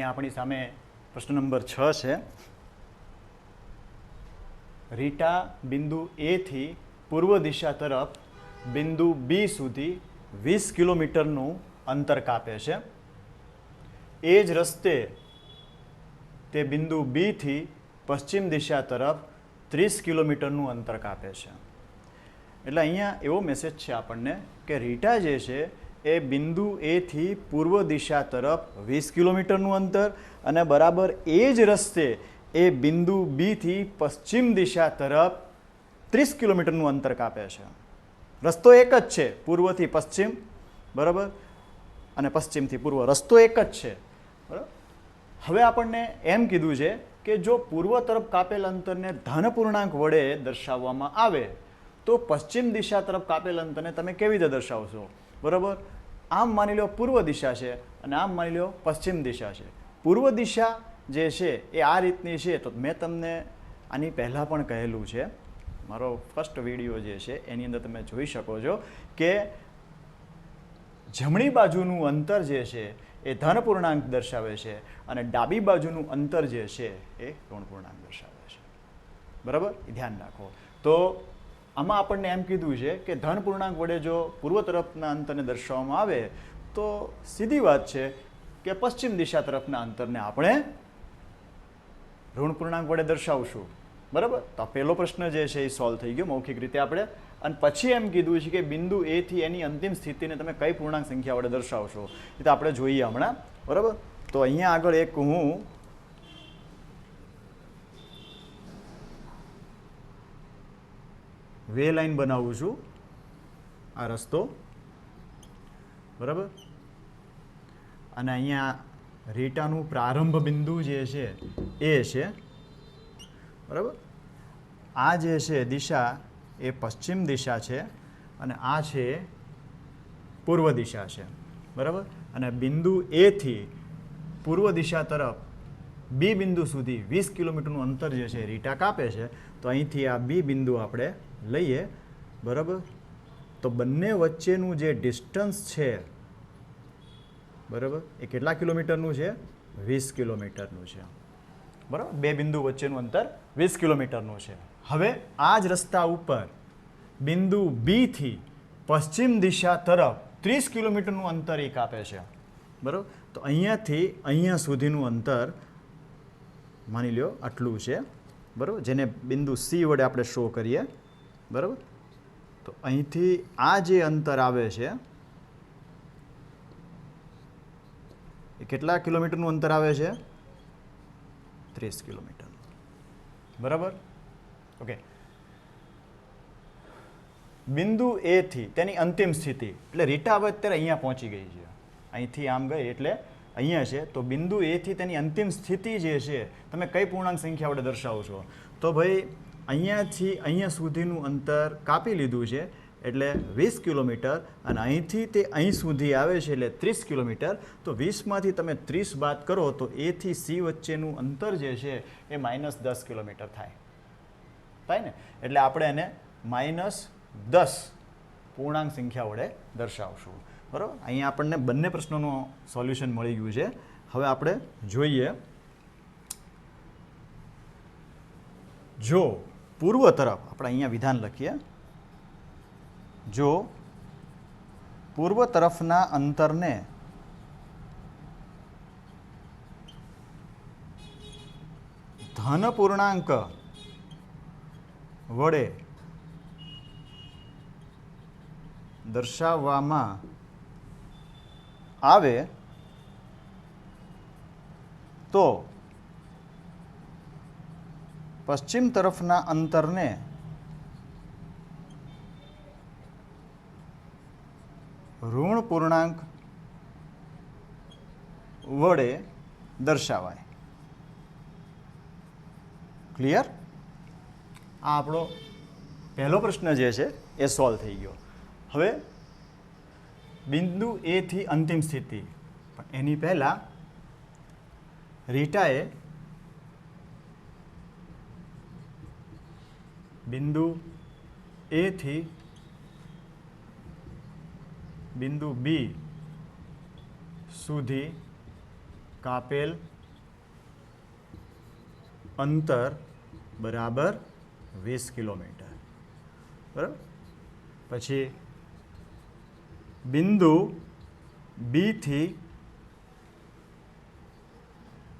અહીંયા આપણી સામે પ્રશ્ન નંબર 6 છે. રીટા બિંદુ એ થી પૂર્વ દિશા તરફ બિંદુ બી સુધી 20 કિલોમીટરનું અંતર કાપે છે. એ જ રસ્તે તે બિંદુ બી થી પશ્ચિમ દિશા તરફ 30 કિલોમીટરનું અંતર કાપે છે. એટલે અહીંયા એવો મેસેજ છે આપણને કે રીટા જે છે એ બિંદુ એ થી પૂર્વ દિશા તરફ 20 કિલોમીટરનું અંતર અને બરાબર એ જ રસ્તે એ બિંદુ બી થી પશ્ચિમ દિશા તરફ 30 કિલોમીટરનું અંતર કાપે છે. રસ્તો એક જ છે, પૂર્વથી પશ્ચિમ, બરાબર, અને પશ્ચિમથી પૂર્વ, રસ્તો એક જ છે. બરાબર. હવે આપણને એમ કીધું છે કે જો પૂર્વ તરફ કાપેલ અંતરને ધન પૂર્ણાંક વડે દર્શાવવામાં આવે તો પશ્ચિમ દિશા તરફ કાપેલ અંતરને તમે કેવી રીતે દર્શાવશો? બરાબર. આમ માની લો પૂર્વ દિશા છે અને આમ માની લો પશ્ચિમ દિશા છે. પૂર્વ દિશા જે છે એ આ રીતની છે. તો મેં તમને આની પહેલાં પણ કહેલું છે, મારો ફર્સ્ટ વિડીયો જે છે એની અંદર તમે જોઈ શકો છો કે જમણી બાજુનું અંતર જે છે એ ધન પૂર્ણાંક દર્શાવે છે અને ડાબી બાજુનું અંતર જે છે એ ઋણ પૂર્ણાંક દર્શાવે છે. બરાબર, એ ધ્યાન રાખો. તો આમાં આપણને એમ કીધું છે કે ધન પૂર્ણાંક વડે જો પૂર્વ તરફના અંતરને દર્શાવવામાં આવે તો સીધી વાત છે કે પશ્ચિમ દિશા તરફના અંતરને આપણે ઋણ પૂર્ણાંક વડે દર્શાવશું. બરાબર. તો આ પહેલો પ્રશ્ન જે છે એ સોલ્વ થઈ ગયો મૌખિક રીતે આપણે. અને પછી એમ કીધું છે કે બિંદુ એ થી એની અંતિમ સ્થિતિને તમે કઈ પૂર્ણાંક સંખ્યા વડે દર્શાવશો એ તો આપણે જોઈએ હમણાં. બરાબર. તો અહીંયા આગળ એક હું વે લાઈન બનાવું છું, આ રસ્તો, બરાબર. અને અહીંયા રીટાનું પ્રારંભ બિંદુ જે છે એ છે, બરાબર. આ જે છે દિશા એ પશ્ચિમ દિશા છે અને આ છે પૂર્વ દિશા છે, બરાબર. અને બિંદુ એ થી પૂર્વ દિશા તરફ બી બિંદુ સુધી 20 કિલોમીટરનું અંતર જે છે રીટા કાપે છે. તો અહીંથી આ બી બિંદુ આપણે લઈએ, બરાબર. તો બંને વચ્ચેનું જે ડિસ્ટન્સ છે, બરાબર, એ કેટલા કિલોમીટરનું છે? 20 કિલોમીટરનું છે, બરાબર. બે બિંદુ વચ્ચેનું અંતર 20 કિલોમીટરનું છે. હવે આ જ રસ્તા ઉપર બિંદુ બી થી પશ્ચિમ દિશા તરફ 30 કિલોમીટરનું અંતર એ કાપે છે, બરાબર. તો અહીંયાથી અહીંયા સુધીનું અંતર માની લો આટલું છે, બરાબર, જેને બિંદુ સી વડે આપણે શો કરીએ, બરાબર. તો અહીંથી આ જે અંતર આવે છે એ કેટલા કિલોમીટરનું અંતર આવે છે? 30 કિલોમીટર, બરાબર. ઓકે. બિંદુ એ થી તેની અંતિમ સ્થિતિ એટલે રીટા હવે અત્યારે અહીંયા પહોંચી ગઈ છે, અહીંથી આમ ગઈ એટલે અહીંયા છે. તો બિંદુ એ થી તેની અંતિમ સ્થિતિ જે છે તમે કઈ પૂર્ણાંક સંખ્યા વડે દર્શાવો છો? તો ભાઈ અહીંયાથી અહીંયા સુધીનું અંતર કાપી લીધું છે એટલે 20 કિલોમીટર અને અહીંથી તે અહીં સુધી આવે છે એટલે 30 કિલોમીટર. તો 20માંથી તમે 30 બાદ કરો તો એ થી સી વચ્ચેનું અંતર જે છે એ -10 કિલોમીટર થાય ને. એટલે આપણે એને -10 પૂર્ણાંક સંખ્યા વડે દર્શાવશું, બરાબર. અહીંયા આપણને બંને પ્રશ્નોનું સોલ્યુશન મળી ગયું છે. હવે આપણે જોઈએ, જો પૂર્વ તરફ આપણે અહીંયા વિધાન લખીએ, જો પૂર્વ તરફના અંતરને ધન પૂર્ણાંક વડે દર્શાવવામાં આવે તો પશ્ચિમ તરફના અંતરને ઋણ પૂર્ણાંક વડે દર્શાવાય. ક્લિયર? આ આપણો પહેલો પ્રશ્ન જે છે એ સોલ્વ થઈ ગયો. હવે બિંદુ એ થી અંતિમ સ્થિતિ, પણ એની પહેલાં રીટાએ બિંદુ એ થી બિંદુ બી સુધી કાપેલ અંતર બરાબર 20 કિલોમીટર. બરાબર. પછી બિંદુ બી થી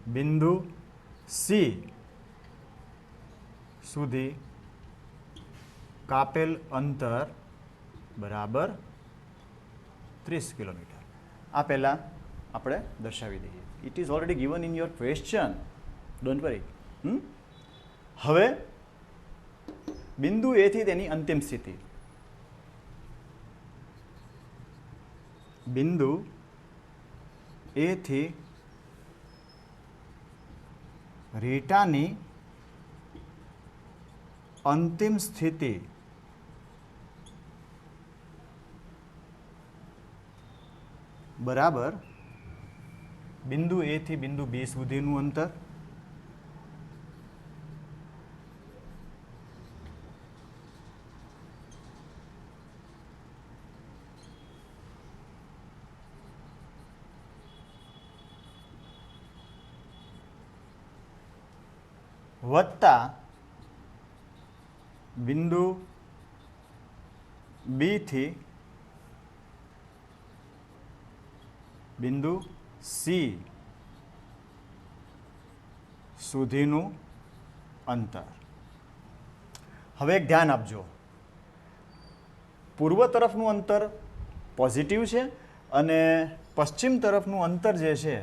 બિંદુ સી સુધી કાપેલ અંતર બરાબર 30 કિલોમીટર. આ પહેલાં આપણે દર્શાવી દઈએ. It is already given in your question, don't worry. હવે બિંદુ એ થી તેની અંતિમ સ્થિતિ. બિંદુ એ થી રેટાની અંતિમ સ્થિતિ બરાબર બિંદુ એ થી બિંદુ બી સુધીનું અંતર વત્તા બિંદુ બી થી બિંદુ સી સુધીનું અંતર. હવે એક ધ્યાન આપજો, પૂર્વ તરફનું અંતર પોઝિટિવ છે અને પશ્ચિમ તરફનું અંતર જે છે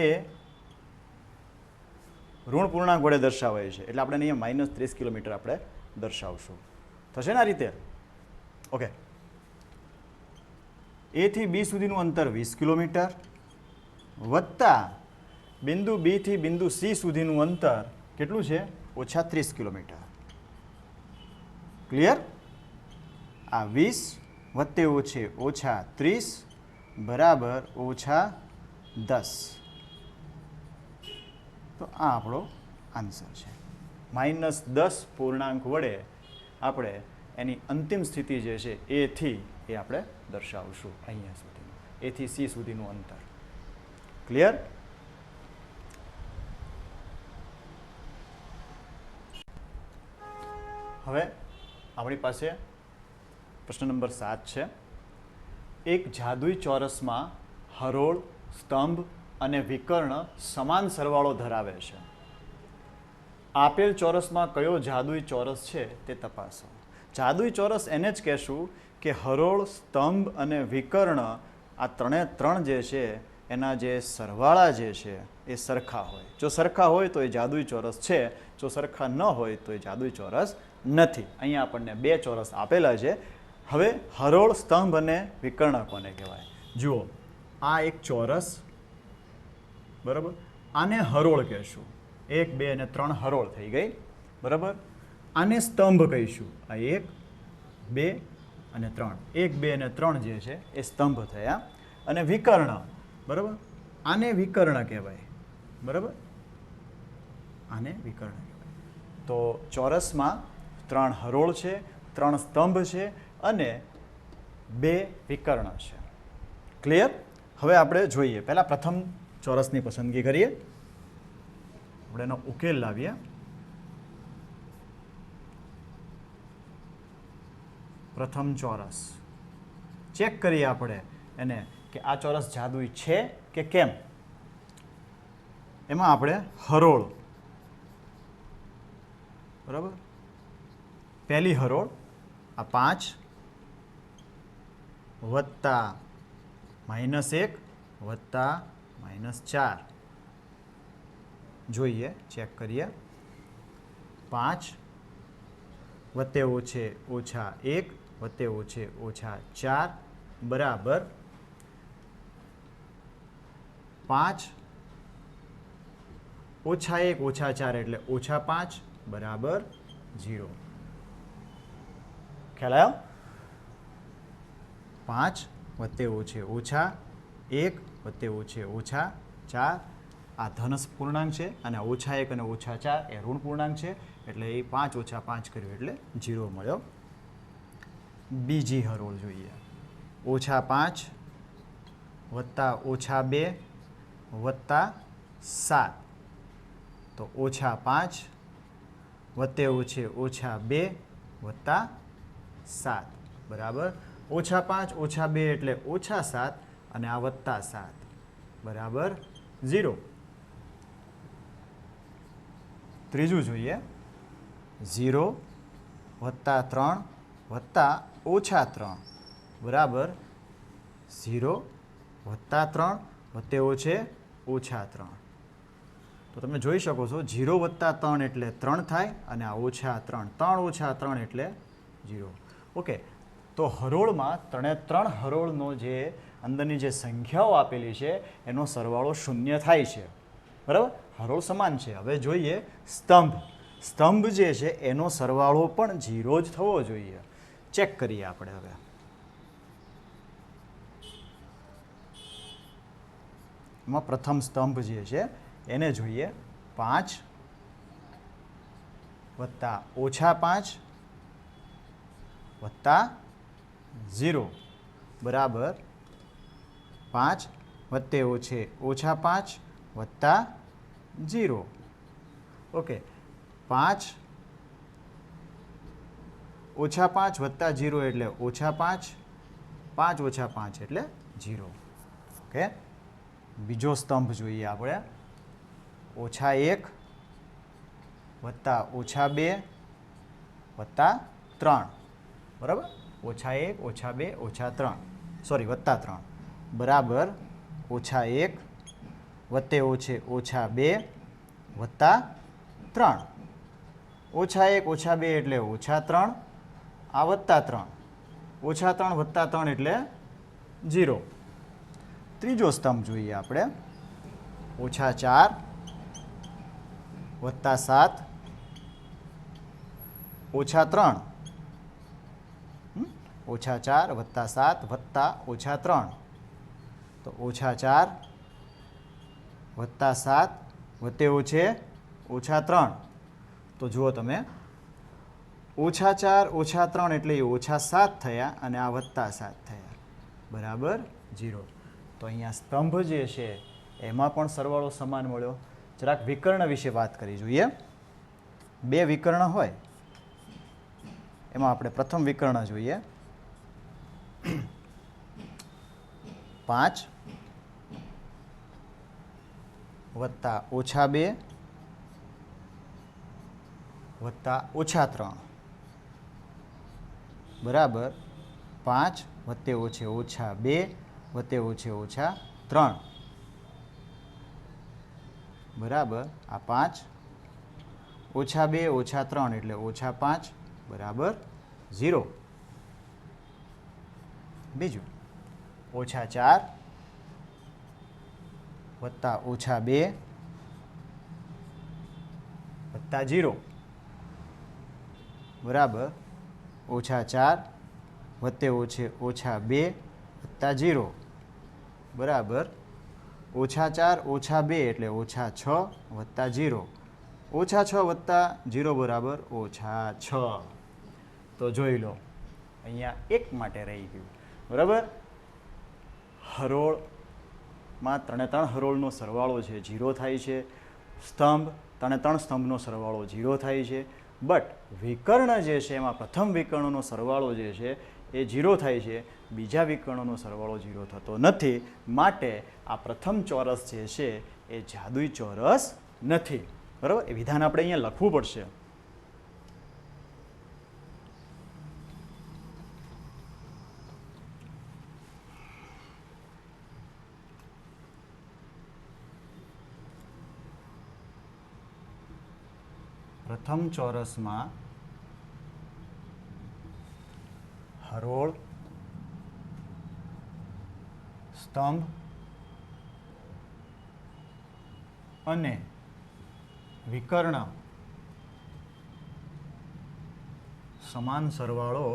એ ઋણ પૂર્ણાંક વડે દર્શાવાય છે. એટલે આપણે અહીંયા -30 કિલોમીટર આપણે દર્શાવશું. થશે ને આ રીતે? ઓકે. એ થી બી સુધીનું અંતર 20 કિલોમીટર વત્તા બિંદુ બી થી બિંદુ સી સુધીનું અંતર કેટલું છે? -30 કિલોમીટર. ક્લિયર? આ 20 વત્તે ઓછે -30 બરાબર -10. તો આ આપણો આન્સર છે. -10 પૂર્ણાંક વડે આપણે એની અંતિમ સ્થિતિ જે છે એ થી એ આપણે દર્શાવશું અહીંયા સુધીનું, એ થી સી સુધીનું અંતર. ક્લિયર? હવે આપણી પાસે પ્રશ્ન નંબર 7 છે. એક જાદુઈ ચોરસમાં હરોળ, સ્તંભ અને વિકર્ણ સમાન સરવાળો ધરાવે છે. આપેલ ચોરસમાં કયો જાદુઈ ચોરસ છે તે તપાસો. જાદુઈ ચોરસ એને જ કહેશું કે હરોળ, સ્તંભ અને વિકર્ણ આ ત્રણ જે છે એના જે સરવાળા જે છે એ સરખા હોય. જો સરખા હોય તો એ જાદુઈ ચોરસ છે, જો સરખા ન હોય તો એ જાદુઈ ચોરસ નથી. અહીંયા આપણને 2 ચોરસ આપેલા છે. હવે હરોળ, સ્તંભ અને વિકર્ણ કોને કહેવાય? જુઓ, આ એક ચોરસ, બરાબર, આને હરોળ કહેશું. 1, 2 અને 3 હરોળ થઈ ગઈ, બરાબર. આને સ્તંભ કહીશું. આ 1, 2 અને 3, 1, 2 અને 3 જે છે એ સ્તંભ થયા. અને વિકર્ણ, બરાબર, આને વિકર્ણ કહેવાય, બરાબર, આને વિકર્ણ કહેવાય. તો ચોરસમાં 3 હરોળ છે, 3 સ્તંભ છે અને 2 વિકર્ણ છે. ક્લિયર? હવે આપણે જોઈએ, પહેલાં પ્રથમ ચોરસની પસંદગી કરીએ, આપણે એનો ઉકેલ લાવીએ. પ્રથમ ચોરસ ચેક કરીએ આપણે એને કે આ ચોરસ જાદુઈ છે કે કેમ. એમાં આપણે હરોળ, બરાબર, પહેલી હરોળ આ 5 વત્તા -1 વત્તા -4 જોઈએ, ચેક કરીએ. 5 વત્તે ઓછે -1 વત્તે ઓછે -4 બરાબર 5 -1 -4 એટલે -5 બરાબર 0. ખ્યાલ આવ્યો? 5 વત્તે ઓછે -1 વત્તે ઓછે -4 આ ધન પૂર્ણાંક છે અને -1 અને -4 એ ઋણ પૂર્ણાંક છે. એટલે એ 5 - 5 કર્યું એટલે 0 મળ્યો. બીજી હરોળ જોઈએ. -5 વત્તા -2 વત્તા 7 તો -5 વત્તે છે -2 વત્તા 7 બરાબર -5 -2 એટલે -7 અને આ +7 બરાબર 0. ત્રીજું જોઈએ 0 વત્તા 3 વત્તા -3 બરાબર 0 વત્તા 3 વત્તે છે -3. તો તમે જોઈ શકો છો 0 વત્તા 3 એટલે 3 થાય અને આ -3 3 - 3 એટલે 0. ઓકે, તો હરોળમાં 3 હરોળનો જે અંદરની જે સંખ્યાઓ આપેલી છે એનો સરવાળો 0 થાય છે બરાબર. હરોળ સમાન છે. હવે જોઈએ સ્તંભ. સ્તંભ જે છે એનો સરવાળો પણ 0 જ થવો જોઈએ. ચેક કરીએ આપણે. હવે એમાં પ્રથમ સ્તંભ જે છે એને જોઈએ 5 વત્તા -5 વત્તા 0 બરાબર 5 વત્તે -5 વત્તા 0. ઓકે, 5 -5 વત્તા 0 એટલે -5 5 - 5 એટલે 0. ઓકે, બીજો સ્તંભ જોઈએ આપણે -1 વત્તા -2 વત્તા 3 બરાબર. -1 -2 -3 સોરી વત્તા 3 બરાબર -1 વત્તે -2 વત્તા 3. -1 -2 એટલે -3 આ વત્તા 3 -3 વત્તા 3 એટલે 0. ત્રીજો સ્તંભ જોઈએ આપણે -4 વત્તા 7 -3 -4 વત્તા 7 વત્તા -3 તો -4 વત્તા 7 વત્તે -3. તો જુઓ તમે -4 -3 એટલે એ -7 થયા અને આ વત્તા 7 થયા બરાબર 0. તો અહીંયા સ્તંભ જે છે એમાં પણ સરવાળો સમાન મળ્યો. જરાક વિકર્ણ વિશે વાત કરી જોઈએ. 2 વિકર્ણ હોય એમાં આપણે પ્રથમ વિકર્ણ જોઈએ 5 વત્તા -2 વત્તા -3 બરાબર 5 વત્તે -2 વત્તે -3 બરાબર આ 5 -2 -3 એટલે -5 બરાબર 0. બીજું -4 વત્તા -2 વત્તા 0 બરાબર -4 વત્તે -2 વત્તા 0 બરાબર -4 -2 એટલે -6 વત્તા 0 -6 વત્તા 0 બરાબર -6. તો જોઈ લો અહીંયા એક માટે રહી ગયું બરાબર. હરોળમાં 3 હરોળનો સરવાળો છે 0 થાય છે. સ્તંભ 3 સ્તંભનો સરવાળો 0 થાય છે. બટ વિકર્ણ જે છે એમાં પ્રથમ વિકર્ણનો સરવાળો જે છે એ 0 થાય છે. બીજા વિકર્ણનો સરવાળો 0 થતો નથી. માટે આ પ્રથમ ચોરસ જે છે એ જાદુઈ ચોરસ નથી બરાબર. એ વિધાન આપણે અહીંયા લખવું પડશે. પ્રથમ ચોરસમાં હરોળ સ્તંભ અને વિકર્ણ સમાન સરવાળો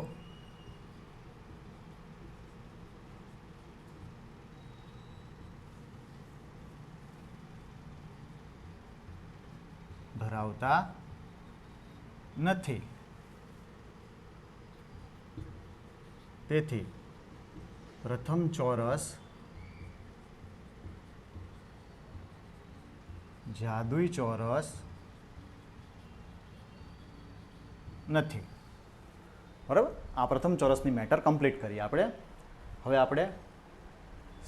ધરાવતા નથી. તેથી પ્રથમ ચોરસ જાદુઈ ચોરસ નથી. બરાબર, આ પ્રથમ ચોરસની મેટર કમ્પ્લીટ કરી આપણે. હવે આપણે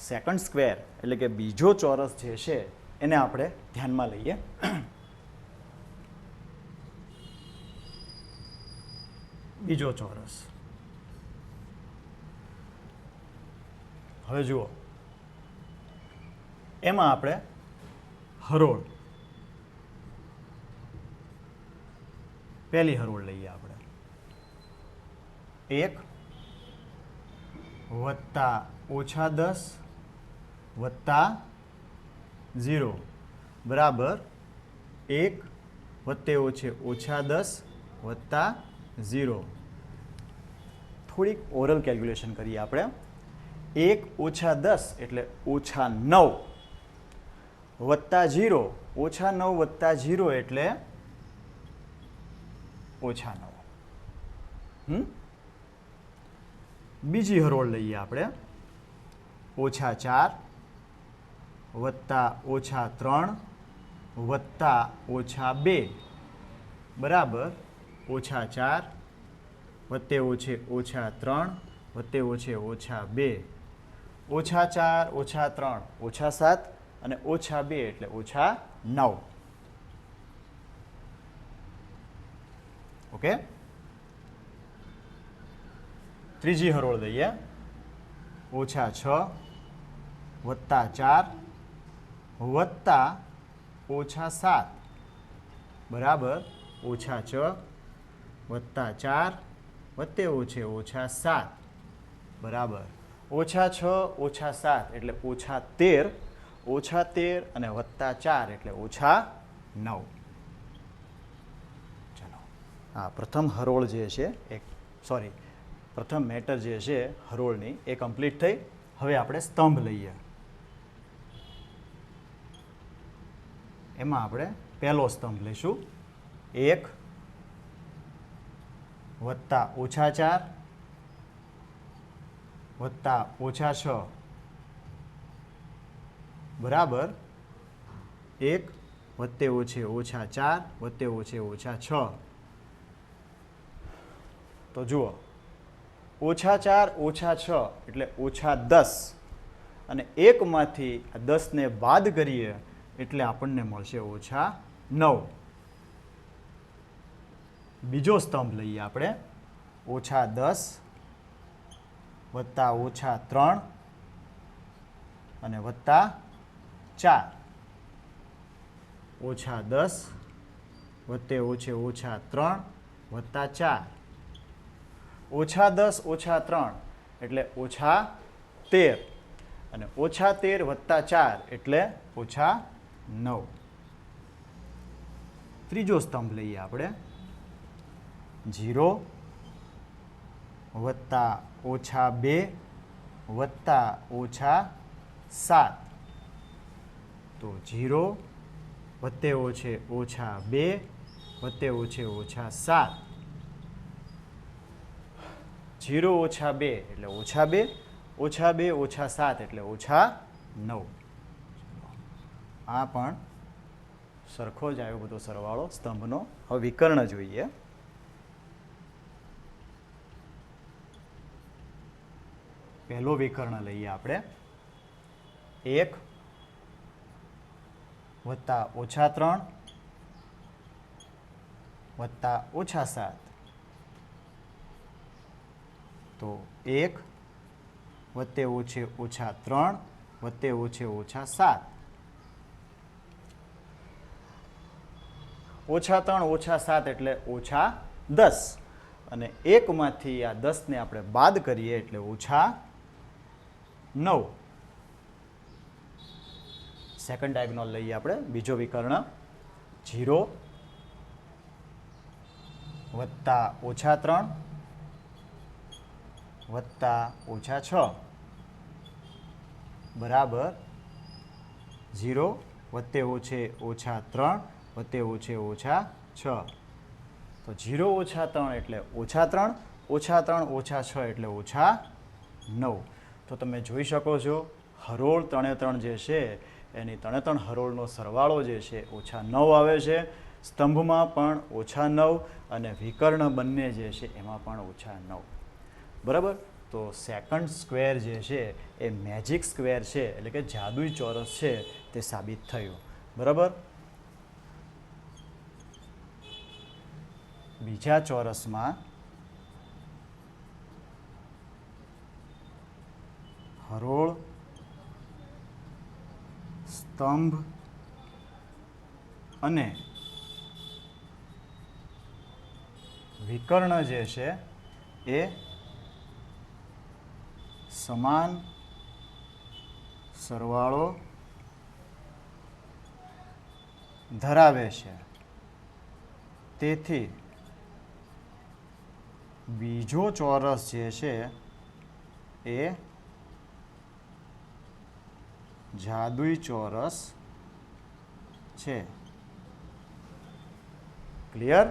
સેકન્ડ સ્ક્વેર એટલે કે બીજો ચોરસ જે છે એને આપણે ધ્યાનમાં લઈએ. બીજો ચોરસ. હવે જુઓ, એમાં આપણે હરોળ, પહેલી હરોળ લઈએ આપણે. 1 વત્તા ઓછા 10 વત્તા 0 બરાબર 1 વત્તે ઓછે ઓછા 10 વત્તા 0. થોડીક ઓરલ કેલ્ક્યુલેશન કરીએ આપણે. 1 ઓછા 10 એટલે ઓછા 9 વત્તા 0, ઓછા 9 વત્તા 0 એટલે ઓછા 9. બીજી હરોળ લઈએ આપણે. ઓછા 4 વત્તા ઓછા 3 વત્તા ઓછા 2 બરાબર ઓછા 4 વત્તે ઓછે ઓછા 3 વત્તે ઓછે ઓછા 2. ઓછા 4 ઓછા 3 ઓછા 7 અને ઓછા 2 એટલે ઓછા 9. ઓકે. ત્રીજી હરોળ લઈએ. ઓછા 6 વત્તા 4 વત્તા ઓછા 7 બરાબર ઓછા 6 વત્તા 4 વત્તે ઓછે ઓછા 7 બરાબર ઓછા 6 ઓછા 7 એટલે ઓછા 13. ઓછા 13 અને વત્તા 4 એટલે ઓછા 9. ચલો, હા, પ્રથમ હરોળ જે છે પ્રથમ મેટર જે છે હરોળની એ કમ્પ્લીટ થઈ. હવે આપણે સ્તંભ લઈએ. એમાં આપણે પહેલો સ્તંભ લઈશું. 1 વત્તા ઓછા 4 વત્તા ઓછા 6 બરાબર 1 વત્તે ઓછે ઓછા 4 વત્તે ઓછે ઓછા 6. તો જુઓ, ઓછા 4 ઓછા 6 એટલે ઓછા 10 અને 1માંથી આ 10ને બાદ કરીએ એટલે આપણને મળશે ઓછા 9. બીજો સ્તંભ લઈએ આપણે. ઓછા 10 વત્તા ઓછા 3 અને વત્તા 4. ઓછા 10 વત્તે ઓછે ઓછા 3 વત્તા 4. ઓછા 10 ઓછા 3 એટલે ઓછા 13 અને ઓછા 13 વત્તા 4 એટલે ઓછા 9. ત્રીજો સ્તંભ લઈએ આપણે. 0 વત્તા ઓછા 2 વત્તા ઓછા 7. તો 0 વત્તે ઓછે ઓછા 2 વત્તે ઓછે ઓછા 7. 0 ઓછા 2 એટલે ઓછા 2, ઓછા 2 ઓછા 7 એટલે ઓછા 9. આ પણ સરખો જ આવ્યો બધો સરવાળો સ્તંભનો. હવે વિકર્ણ જોઈએ. પહેલો વિકર્ણ લઈએ આપણે. 1 વત્તા ઓછા 3 વત્તા ઓછા 7. તો 1 વત્તે ઓછે ઓછા 3 વત્તે ઓછે ઓછા 7. ઓછા 3 ઓછા 7 એટલે ઓછા 10 અને 1માંથી આ 10ને આપણે બાદ કરીએ એટલે ઓછા 9. સેકન્ડ ડાયગોનલ લઈએ આપણે. બીજો વિકર્ણ. 0 વત્તા ઓછા 3 વત્તા ઓછા 6 બરાબર 0 વત્તે ઓછે ઓછા 3 વત્તે ઓછે ઓછા 6. તો 0 ઓછા 3 એટલે ઓછા 3, ઓછા 3 ઓછા 6 એટલે ઓછા 9. તો તમે જોઈ શકો છો હરોળ 3 જે છે એની 3 હરોળનો સરવાળો જે છે ઓછા 9 આવે છે સ્તંભમાં પણ -9 અને વિકર્ણ બંને જે છે એમાં પણ -9. બરાબર. તો સેકન્ડ સ્ક્વેર જે છે એ મેજિક સ્ક્વેર છે, એટલે કે જાદુઈ ચોરસ છે તે સાબિત થયું. બરાબર. બીજા ચોરસમાં હરોળ, સ્તંભ અને વિકર્ણ જે છે એ સમાન સરવાળો ધરાવે છે. તેથી બીજો ચોરસ જે છે એ જાદુઈ ચોરસ છે. ક્લિયર?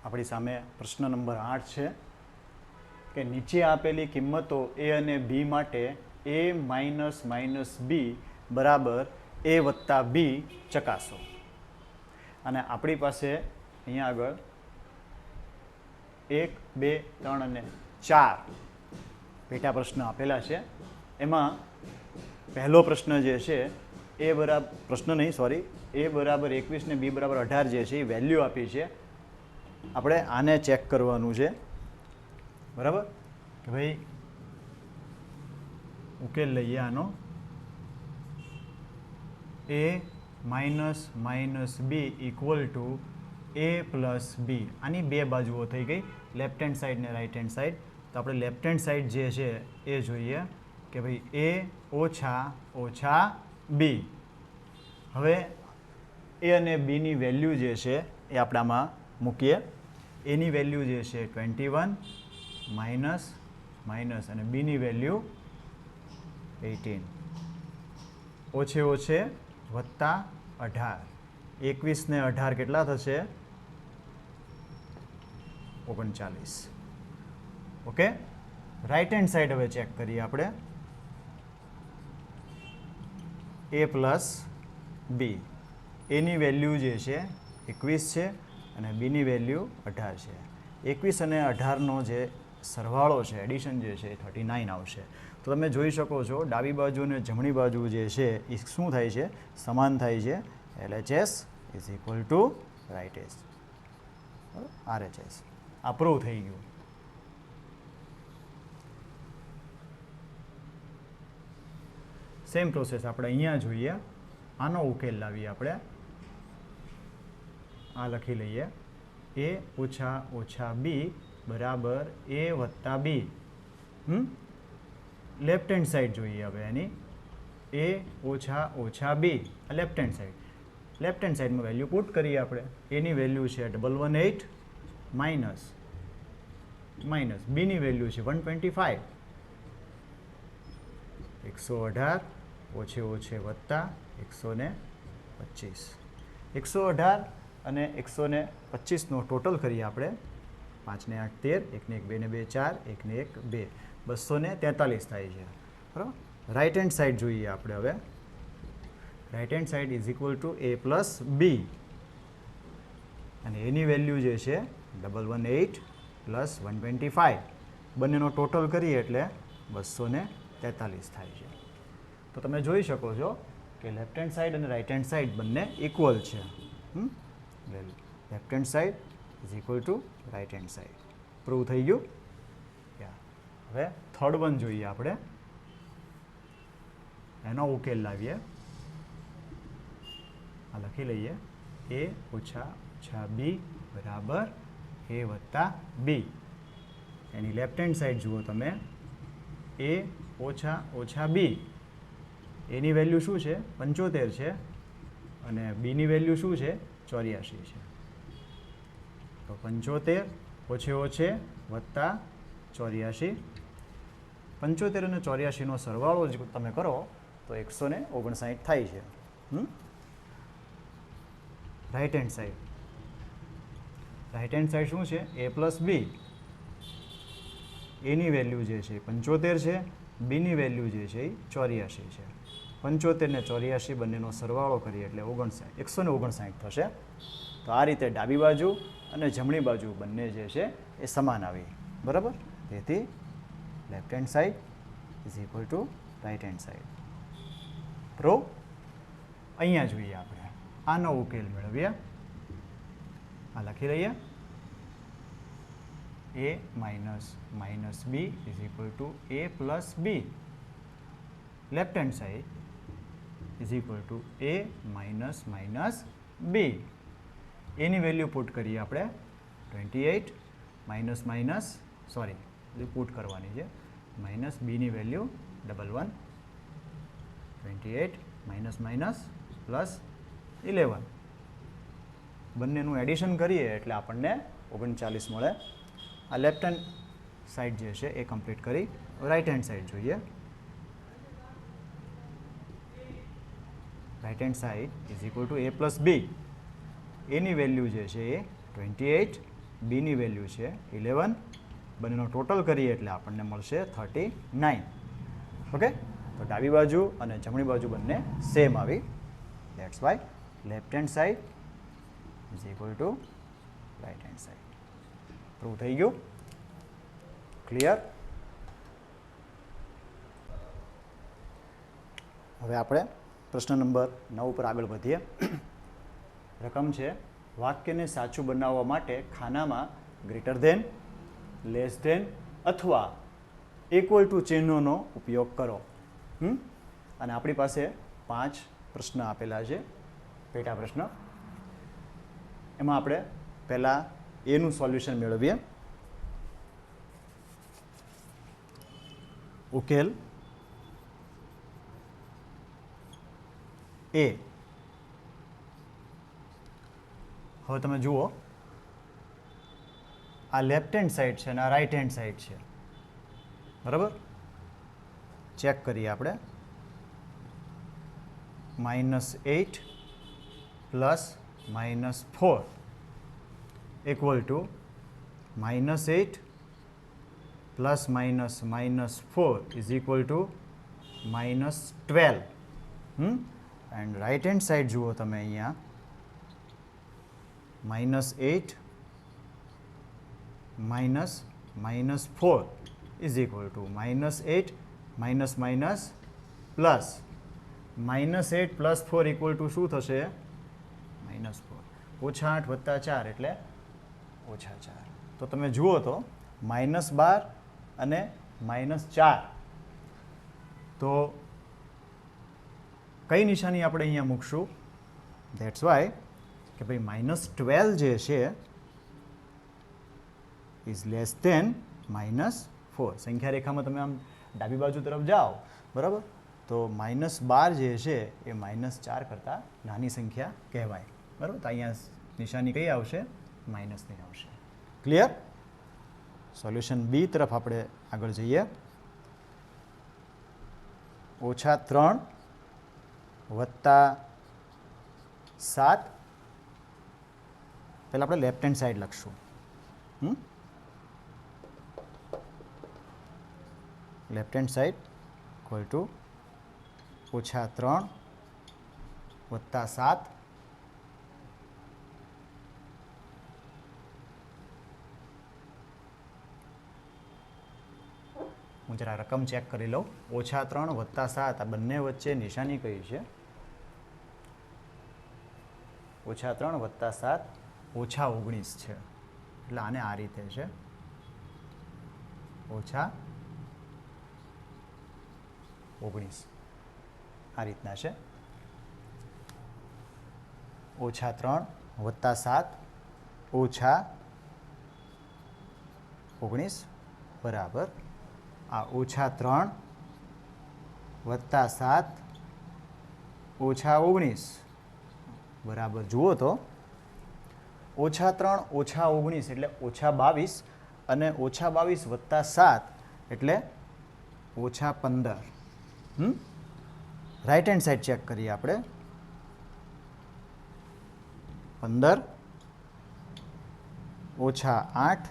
આપણી સામે પ્રશ્ન નંબર 8 છે કે નીચે આપેલી કિંમતો a અને b માટે a માઇનસ b બરાબર a વત્તા b ચકાસો. અને આપણી પાસે અહીંયા આગળ 1, 2, 3 અને 4 પેટા પ્રશ્ન આપેલા છે. એમાં પહેલો પ્રશ્ન જે છે a બરાબર a બરાબર 21 ને b બરાબર 18 જે છે એ વેલ્યુ આપી છે. આપણે આને ચેક કરવાનું છે. બરાબર. કે ભાઈ ઉકેલ લઈએ આનો. a minus b equal to a plus b. આની બે બાજુઓ થઈ ગઈ, લેફ્ટ હેન્ડ સાઈડ ને રાઈટ હેન્ડ સાઈડ. તો આપણે લેફ્ટ હેન્ડ સાઈડ જે છે એ જોઈએ કે ભાઈ a ઓછા b. હવે a અને b ની વેલ્યુ જે છે એ આપણામાં મૂકીએ. એની વેલ્યુ જે છે 21 માઇનસ અને બીની વેલ્યુ 18. ઓછે વત્તા 18. 21 ને 18 કેટલા થશે? 39. ઓકે. રાઈટ હેન્ડ સાઈડ હવે ચેક કરીએ આપણે. a plus b. Any value જે છે 21 છે અને બીની વેલ્યુ 18 છે. 21 અને 18નો જે સરવાળો છે, એડિશન જે છે એ 39 આવશે. તો તમે જોઈ શકો છો ડાબી બાજુ અને જમણી બાજુ જે છે એ શું થાય છે? સમાન થાય છે. LHS is equal to right S RHS. આ પ્રૂવ થઈ ગયું. સેમ પ્રોસેસ આપણે અહીંયા જોઈએ. આનો ઉકેલ લાવીએ આપણે. આ લખી લઈએ. a ઓછા b બરાબર a વત્તા b. લેફ્ટ હેન્ડ સાઈડ જોઈએ હવે એની. a ઓછા b left hand side. Left hand સાઈડમાં વેલ્યુ પુટ કરીએ આપણે. એની વેલ્યુ છે 118 માઇનસ બીની વેલ્યુ છે 125. 118 ઓછે વત્તા 125. 118 અને 125નો ટોટલ કરીએ આપણે. 5 ને 8 13, 1 ને 1 2 ને 2 4, 1 ને 1 2, 243 થાય છે. બરાબર. રાઈટ હેન્ડ સાઈડ જોઈએ આપણે હવે. Right hand side is equal two a plus b. અને એની વેલ્યુ જે છે 118 પ્લસ 125. બંનેનો ટોટલ કરીએ એટલે 243 થાય છે. તો તમે જોઈ શકો છો કે લેફ્ટ હેન્ડ સાઈડ અને રાઈટ હેન્ડ સાઈડ બંને ઇક્વલ છે. Left hand side is equal two right hand side. Prove થઈ ગયું. હવે થર્ડ વન જોઈએ આપણે. એનો ઉકેલ લાવીએ. આ લખી લઈએ. a ઓછા b બરાબર a વત્તા b. એની લેફ્ટ હેન્ડ સાઈડ જુઓ તમે. a ઓછા b. એની વેલ્યુ શું છે? 75 છે. અને બીની વેલ્યુ શું છે? 84 છે. તો 75 ઓછે વત્તા 84. 75 અને 84નો સરવાળો જ તમે કરો તો 159 થાય છે. Right hand side. Right hand side શું છે? a plus b. Any value જે છે 75 છે. બીની વેલ્યુ જે છે એ 84 છે. 75 ને 84 બંનેનો સરવાળો કરીએ એટલે 159 થશે. તો આ રીતે ડાબી બાજુ અને જમણી બાજુ બંને જે છે એ સમાન આવી. બરાબર. તેથી left hand side is equal two right hand side. Prove. અહીંયા જોઈએ આપણે આનો ઉકેલ મેળવીએ. આ લખી લઈએ. a minus b is equal two a plus b. Left hand side is equal two a minus b. Any value put કરીએ આપણે 28 પુટ કરવાની છે. માઇનસ બીની વેલ્યુ 11 28 પ્લસ 11 બંનેનું એડિશન કરીએ એટલે આપણને 39 મળે. આ લેફ્ટ હેન્ડ સાઈડ જે છે એ કમ્પ્લીટ કરી રાઈટ હેન્ડ સાઈડ જોઈએ. Right hand side is equal two a plus b. Any value જે છે એ 28, બીની વેલ્યુ છે 11. બંનેનો ટોટલ કરીએ એટલે આપણને મળશે 39. ઓકે. તો ડાબી બાજુ અને જમણી બાજુ બંને સેમ આવી. That's why left hand side is equal two right hand side. Prove થઈ ગયું. ક્લિયર. હવે આપણે પ્રશ્ન નંબર 9 પર આગળ વધીએ. રકમ છે વાક્યને સાચું બનાવવા માટે ખાનામાં ગ્રેટર ધેન, લેસ ધેન અથવા ઇક્વલ ટુ ચિહ્નોનો ઉપયોગ કરો. અને આપણી પાસે 5 પ્રશ્ન આપેલા છે, પેટા પ્રશ્ન. એમાં આપણે પહેલાં એનું સોલ્યુશન મેળવીએ. ઉકેલ એ. હવે તમે જુઓ, આ લેફ્ટ હેન્ડ સાઈડ છે અને આ રાઈટ હેન્ડ સાઈડ છે. બરાબર. ચેક કરીએ આપણે. -8 plus -4 equal to -8 plus -4 is equal two -12. And right hand side જુઓ તમે અહીંયા -8 -4 is equal two -8 plus -8 plus 4 equal to શું થશે? -4. -8 વત્તા 4 એટલે -4. તો તમે જુઓ તો -12 અને -4. તો કઈ નિશાની આપણે અહીંયા મૂકશું? ધેટ્સ વાય કે ભાઈ -12 જે છે ઇઝ લેસ ધેન -4. સંખ્યા રેખામાં તમે આમ ડાબી બાજુ તરફ જાઓ, બરાબર, તો -12 જે છે એ -4 કરતાં નાની સંખ્યા કહેવાય. બરાબર. તો અહીંયા નિશાની કઈ આવશે? માઇનસની આવશે. ક્લિયર. સોલ્યુશન બી તરફ આપણે આગળ જઈએ. -3 વત્તા 7. પહેલાં આપણે લેફ્ટ હેન્ડ સાઈડ લખશું. Left hand side equal two -3 વત્તા 7. હું જરા રકમ ચેક કરી લઉં. -3 વત્તા 7 આ બંને વચ્ચે નિશાની કઈ છે? -3 વત્તા 7 -19 છે. એટલે આને આ રીતે છે, -19 આ રીતના છે. -3 વત્તા 7 -19 બરાબર આ -3 વત્તા 7 -19 બરાબર. જુઓ તો -3 -19 એટલે -22 અને -22 વત્તા 7 એટલે -15. રાઈટ હેન્ડ સાઈડ ચેક કરીએ આપણે. 15 -8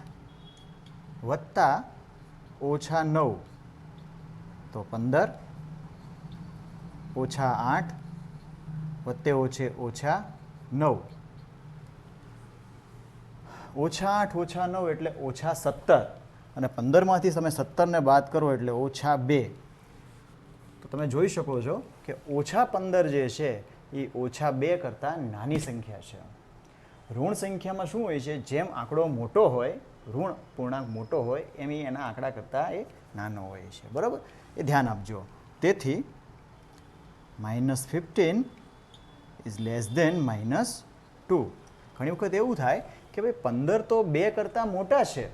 વત્તા -9 તો 15 -8 વત્તે ઓછે -9 -8 -9 એટલે -17 અને 15માંથી તમે 17ને બાદ કરો એટલે -2. તો તમે જોઈ શકો છો કે -15 જે છે એ -2 કરતાં નાની સંખ્યા છે. ઋણ સંખ્યામાં શું હોય છે, જેમ આંકડો મોટો હોય, ઋણ પૂર્ણાંક મોટો હોય એમ એના આંકડા કરતાં એ નાનો હોય છે. બરાબર, એ ધ્યાન આપજો. તેથી -15 ઇઝ લેસ ધેન -2. ઘણી વખત એવું થાય કે ભાઈ 15 તો 2 કરતાં મોટા છે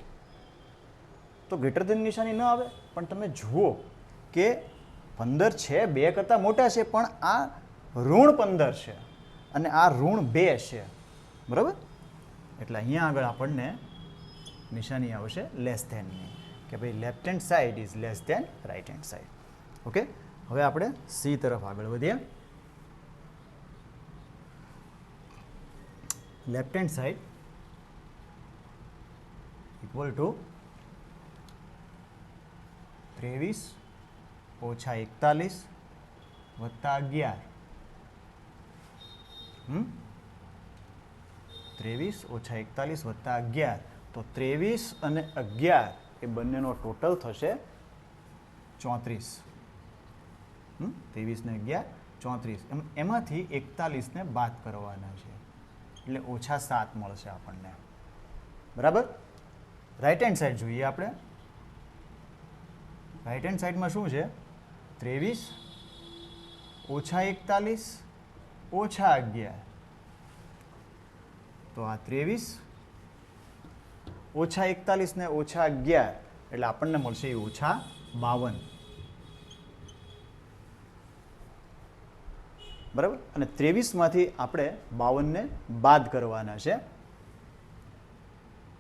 તો ગ્રેટર ધેન નિશાની ન આવે, પણ તમે જુઓ કે 15 છે 2 કરતાં મોટા છે, પણ આ ઋણ 15 છે અને આ ઋણ 2 છે. બરાબર, એટલે અહીંયા આગળ આપણને નિશાની આવશે લેસ ધેનની, કે ભાઈ left hand side is less than right hand side. Okay, હવે આપણે સી તરફ આગળ વધીએ. Left hand side equal to 23 ઓછા 41 વત્તા 11. 23 ઓછા 41 વત્તા 11, તો 23 અને 11 એ બંનેનો ટોટલ થશે 34. 23 ને 11 34, એમાંથી 41ને બાદ કરવાના છે એટલે -7 મળશે આપણને. બરાબર, રાઈટ હેન્ડ સાઈડ જોઈએ આપણે. રાઈટ હેન્ડ સાઈડમાં શું છે, 23 ઓછા 41 ઓછા 11, તો આ 23 ઓછા 41 ને ઓછા 11 એટલે આપણને મળશે એ -52. બરાબર, અને 23માંથી આપણે 52ને બાદ કરવાના છે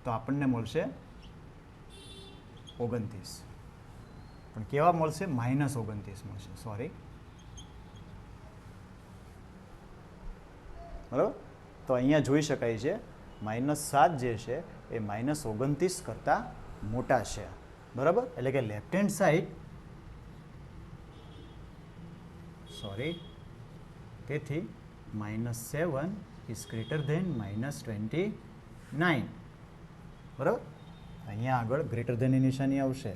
તો આપણને મળશે 29. પણ કેવા મળશે, -29 મળશે, સોરી. બરાબર, તો અહીંયા જોઈ શકાય છે -7 જે છે એ -29 કરતાં મોટા છે. બરાબર, એટલે કે લેફ્ટ હેન્ડ સાઈડ, સોરી, તેથી -7 ઇઝ ગ્રેટર ધેન -29. બરાબર, અહીંયા આગળ ગ્રેટર ધેનની નિશાની આવશે.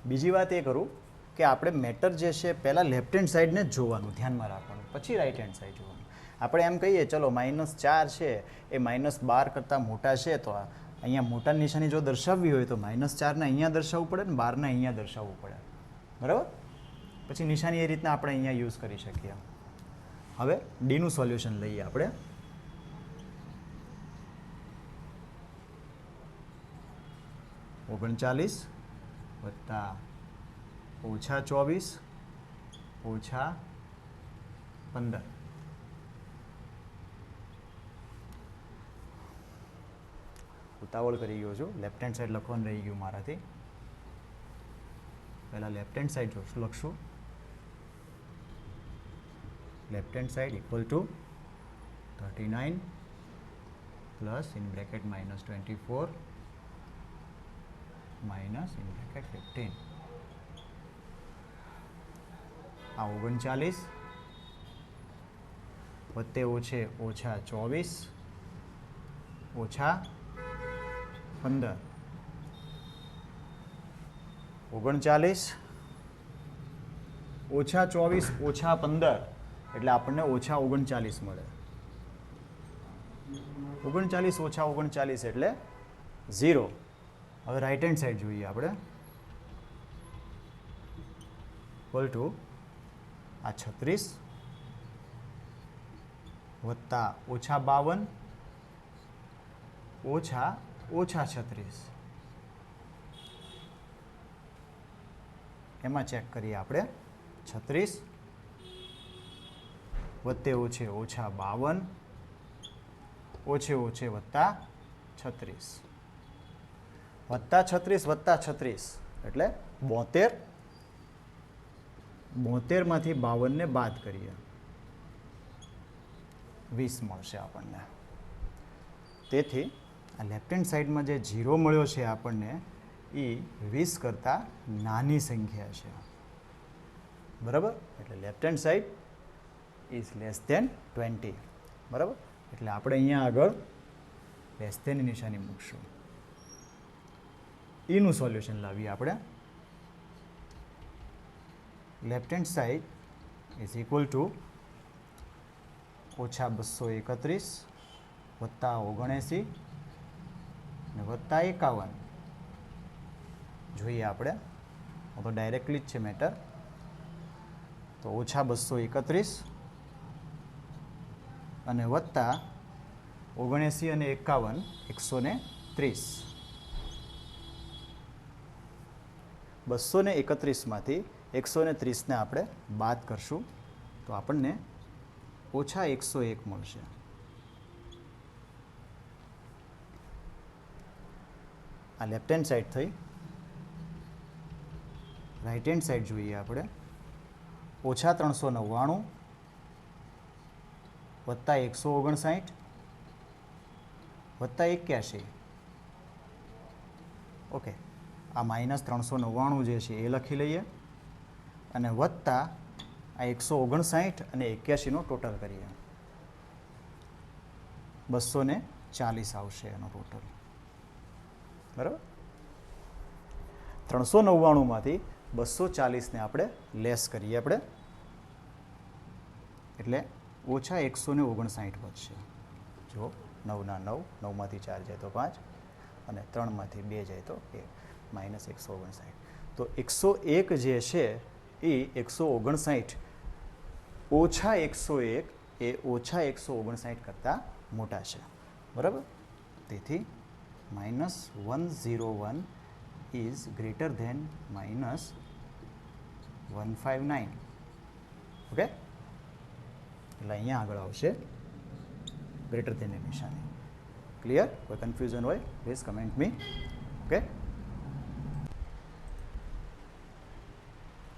બીજી વાત એ કરું કે આપણે મેટર જે છે પહેલાં લેફ્ટ હેન્ડ સાઈડને જ જોવાનું, ધ્યાનમાં રાખવાનું, પછી રાઈટ હેન્ડ સાઈડ જોવાનું. આપણે એમ કહીએ ચલો -4 છે એ -12 કરતાં મોટા છે, તો અહીંયા મોટા નિશાની જો દર્શાવવી હોય તો -4ને અહીંયા દર્શાવવું પડે ને 12ને અહીંયા દર્શાવવું પડે. બરાબર, પછી નિશાની એ રીતના આપણે અહીંયા યુઝ કરી શકીએ. હવે ડીનું સોલ્યુશન લઈએ આપણે. -39 વત્તા -24 ઓછા 15. ઉતાવળ કરી ગયો છું, લેફ્ટ હેન્ડ સાઈડ લખવાનું રહી ગયું મારાથી. પહેલાં લેફ્ટ હેન્ડ સાઈડ લખશું. Left hand side equal two 39 plus in bracket -24 minus in bracket 15. આ 39 વત્તે ઓછે -24 ઓછા 15. 39 ઓછા 24 ઓછા 15 એટલે આપણને -39 મળે. 39 ઓછા 39 એટલે 0. હવે રાઈટ હેન્ડ સાઈડ જોઈએ આપણે. ઇક્વલ ટુ આ 36 વત્તા -52 ઓછા -36. એમાં ચેક કરીએ આપણે. 36 વત્તે ઓછે -52 ઓછે ઓછે વત્તા 36 વત્તા 36 વત્તા 36 એટલે 72. 72માંથી 52ને બાદ કરીએ 20 મળશે આપણને. તેથી આ લેફ્ટ હેન્ડ સાઈડમાં જે 0 મળ્યો છે આપણને એ 20 કરતાં નાની સંખ્યા છે, બરાબર. એટલે left hand side is less than 20, બરાબર. એટલે આપણે અહીંયા આગળ લેસ ધેનની નિશાની મૂકશું. ઈનું સોલ્યુશન લાવીએ આપણે. Left hand side is equal two -231 વત્તા 79 ને વત્તા 51. જોઈએ આપણે, તો ડાયરેક્ટલી જ છે મેટર. તો -231 અને વત્તા 79 અને 51 130. 231માંથી 130ને આપણે બાદ કરશું તો આપણને -101 મળશે. આ લેફ્ટ હેન્ડ સાઈડ થઈ. રાઈટ હેન્ડ સાઈડ જોઈએ આપણે. -399 વત્તા 159 વત્તા 81. ઓકે, આ -399 જે છે એ લખી લઈએ અને વત્તા આ 159 અને 81નો ટોટલ કરીએ. 240 આવશે એનો ટોટલ, બરાબર. 399માંથી 240ને આપણે લેસ કરીએ આપણે, એટલે -159 વધશે. જો 9 ના 9, 9માંથી 4 જાય તો 5 અને 3માંથી 2 જાય તો 1, -159. તો 101 જે છે એ 159 -101 એ -159 કરતાં મોટા છે, બરાબર. તેથી -101 ઇઝ ગ્રેટર ધેન -159. ઓકે, એટલે અહીંયા આગળ આવશે ગ્રેટર ધેનની નિશાની. ક્લિયર? કોઈ કન્ફ્યુઝન હોય પ્લીઝ કમેન્ટ મી. ઓકે,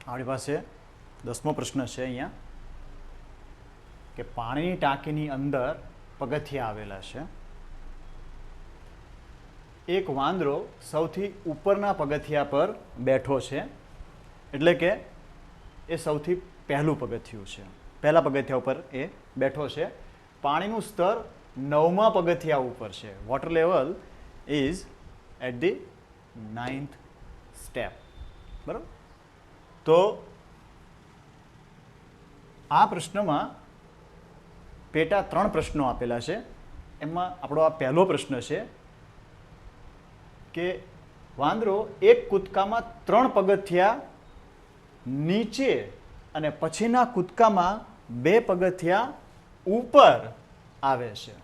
આપણી પાસે 10મો પ્રશ્ન છે અહીંયા કે પાણીની ટાંકીની અંદર પગથિયા આવેલા છે. એક વાંદરો સૌથી ઉપરના પગથિયા પર બેઠો છે, એટલે કે એ સૌથી પહેલું પગથિયું છે. પહેલા પગથિયા ઉપર એ બેઠો છે. પાણીનું સ્તર 9મા પગથિયા ઉપર છે. Water level is at the 9th step, બરાબર. તો આ પ્રશ્નમાં પેટા 3 પ્રશ્નો આપેલા છે. એમાં આપણો આ પહેલો પ્રશ્ન છે કે વાંદરો એક કૂદકામાં 3 પગથિયા નીચે અને પછીના કૂદકામાં 2 પગથિયા ઉપર આવે છે.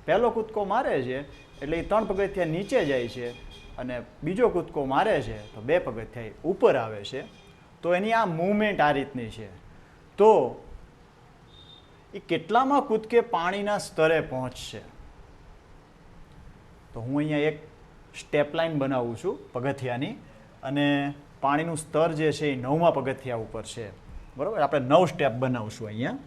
પહેલો કૂદકો મારે છે એટલે એ 3 પગથિયા નીચે જાય છે અને બીજો કૂદકો મારે છે તો 2 પગથિયા ઉપર આવે છે. તો એની આ મૂવમેન્ટ આ રીતની છે. તો એ કેટલામાં કૂદકે પાણીના સ્તરે પહોંચશે? તો હું અહીંયા એક સ્ટેપ લાઇન બનાવું છું પગથિયાની, અને પાણીનું સ્તર જે છે એ 9મા પગથિયા ઉપર છે, બરાબર. આપણે 9 સ્ટેપ બનાવશું અહીંયા.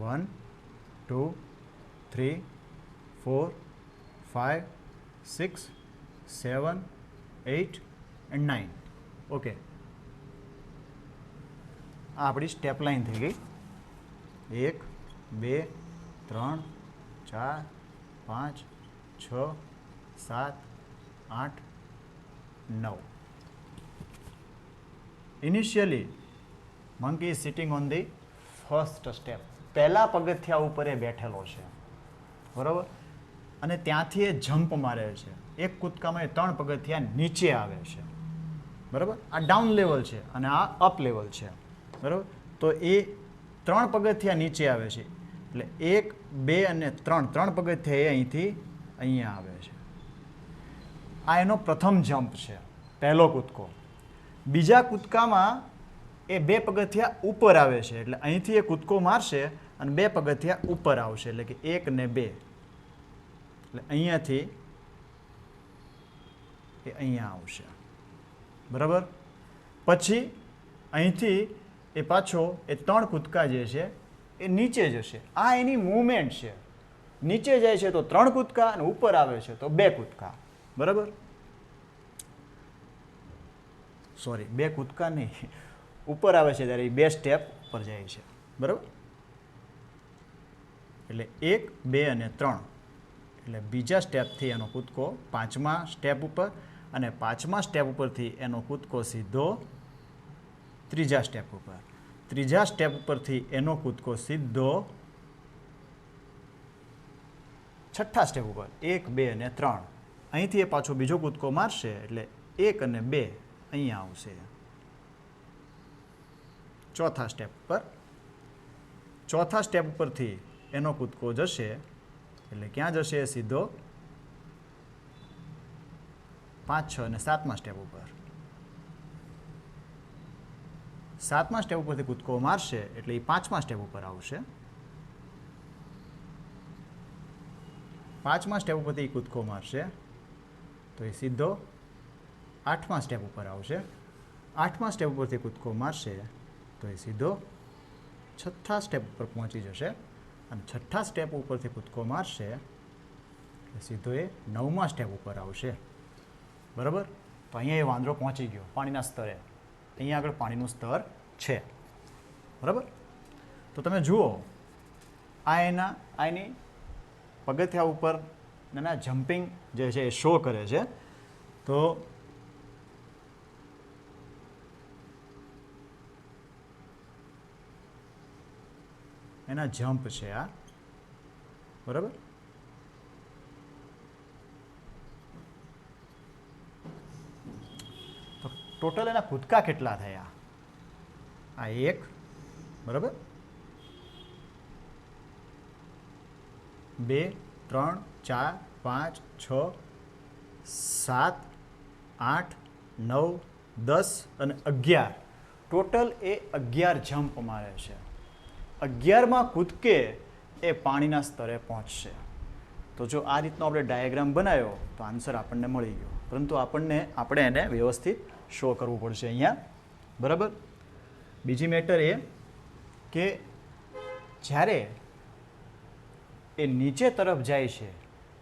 One, 2, 3, 4, 5, 6, 7, 8 and 9. ઓકે, આ આપણી સ્ટેપ લાઇન થઈ ગઈ. 1, 2, 3, 4, 5, 6, 7, 8, 9. Initially, monkey is sitting on the first step. પહેલા પગથિયા ઉપર એ બેઠેલો છે, બરાબર. અને ત્યાંથી એ જમ્પ મારે છે. એક કૂદકામાં એ 3 પગથિયા નીચે આવે છે, બરાબર. આ ડાઉન લેવલ છે અને આ અપ લેવલ છે, બરાબર. તો એ 3 પગથિયા નીચે આવે છે એટલે 1, 2 અને 3 પગથિયા એ અહીંથી અહીંયા આવે છે. આ એનો પ્રથમ જમ્પ છે, પહેલો કૂદકો. બીજા કૂદકામાં એ 2 પગથિયા ઉપર આવે છે, એટલે અહીંથી એ કૂદકો મારશે અને 2 પગથિયા ઉપર આવશે, એટલે કે 1 ને 2, એટલે અહીંયાથી એ અહીંયા આવશે, બરાબર. પછી અહીંથી એ પાછો એ 3 કૂદકા જે છે એ નીચે જશે. આ એની મૂવમેન્ટ છે. નીચે જાય છે તો 3 કૂદકા અને ઉપર આવે છે તો 2 કૂદકા, બરાબર. સોરી, 2 કૂદકા નહીં, ઉપર આવે છે ત્યારે એ 2 સ્ટેપ ઉપર જાય છે, બરાબર. એટલે 1, 2 અને 3, એટલે બીજા સ્ટેપથી એનો કૂદકો 5મા સ્ટેપ ઉપર, અને 5મા સ્ટેપ ઉપરથી એનો કૂદકો સીધો 3જા સ્ટેપ ઉપર, 3જા સ્ટેપ ઉપરથી એનો કૂદકો સીધો 6ઠ્ઠા સ્ટેપ ઉપર, 1, 2 અને 3. અહીંથી એ પાછો બીજો કૂદકો મારશે એટલે 1 અને 2 અહીંયા આવશે 4થા સ્ટેપ ઉપર. 4થા સ્ટેપ ઉપરથી એનો કૂદકો જશે એટલે ક્યાં જશે? સીધો 5, 6 અને 7મા સ્ટેપ ઉપર. 7મા સ્ટેપ ઉપરથી કૂદકો મારશે એટલે એ 5મા સ્ટેપ ઉપર આવશે. 5મા સ્ટેપ ઉપરથી કૂદકો મારશે તો એ સીધો 8મા સ્ટેપ ઉપર આવશે. 8મા સ્ટેપ ઉપરથી કૂદકો મારશે તો એ સીધો 6ઠ્ઠા સ્ટેપ ઉપર પહોંચી જશે, અને 6ઠ્ઠા સ્ટેપ ઉપરથી કૂદકો મારશે એટલે સીધો એ 9મા સ્ટેપ ઉપર આવશે, બરાબર. તો અહીંયા એ વાંદરો પહોંચી ગયો પાણીના સ્તરે. અહીંયા આગળ પાણીનું સ્તર છે, બરાબર. તો તમે જુઓ, આ એની પગથિયા ઉપર એના જમ્પિંગ જે છે એ શો કરે છે. તો એના જમ્પ છે આ, બરાબર. તો ટોટલ એના કૂદકા કેટલા થયા? આ 1, બરાબર, 2, 3, 4, 5, 6, 7, 8, 9, 10 અને 11. ટોટલ એ 11 જમ્પ મારે છે. 11મા કૂદકે એ પાણીના સ્તરે પહોંચશે. તો જો આ રીતનો આપણે ડાયાગ્રામ બનાવ્યો તો આન્સર આપણને મળી ગયો, પરંતુ આપણે એને વ્યવસ્થિત શો કરવું પડશે અહીંયા, બરાબર. બીજી મેટર એ કે જ્યારે એ નીચે તરફ જાય છે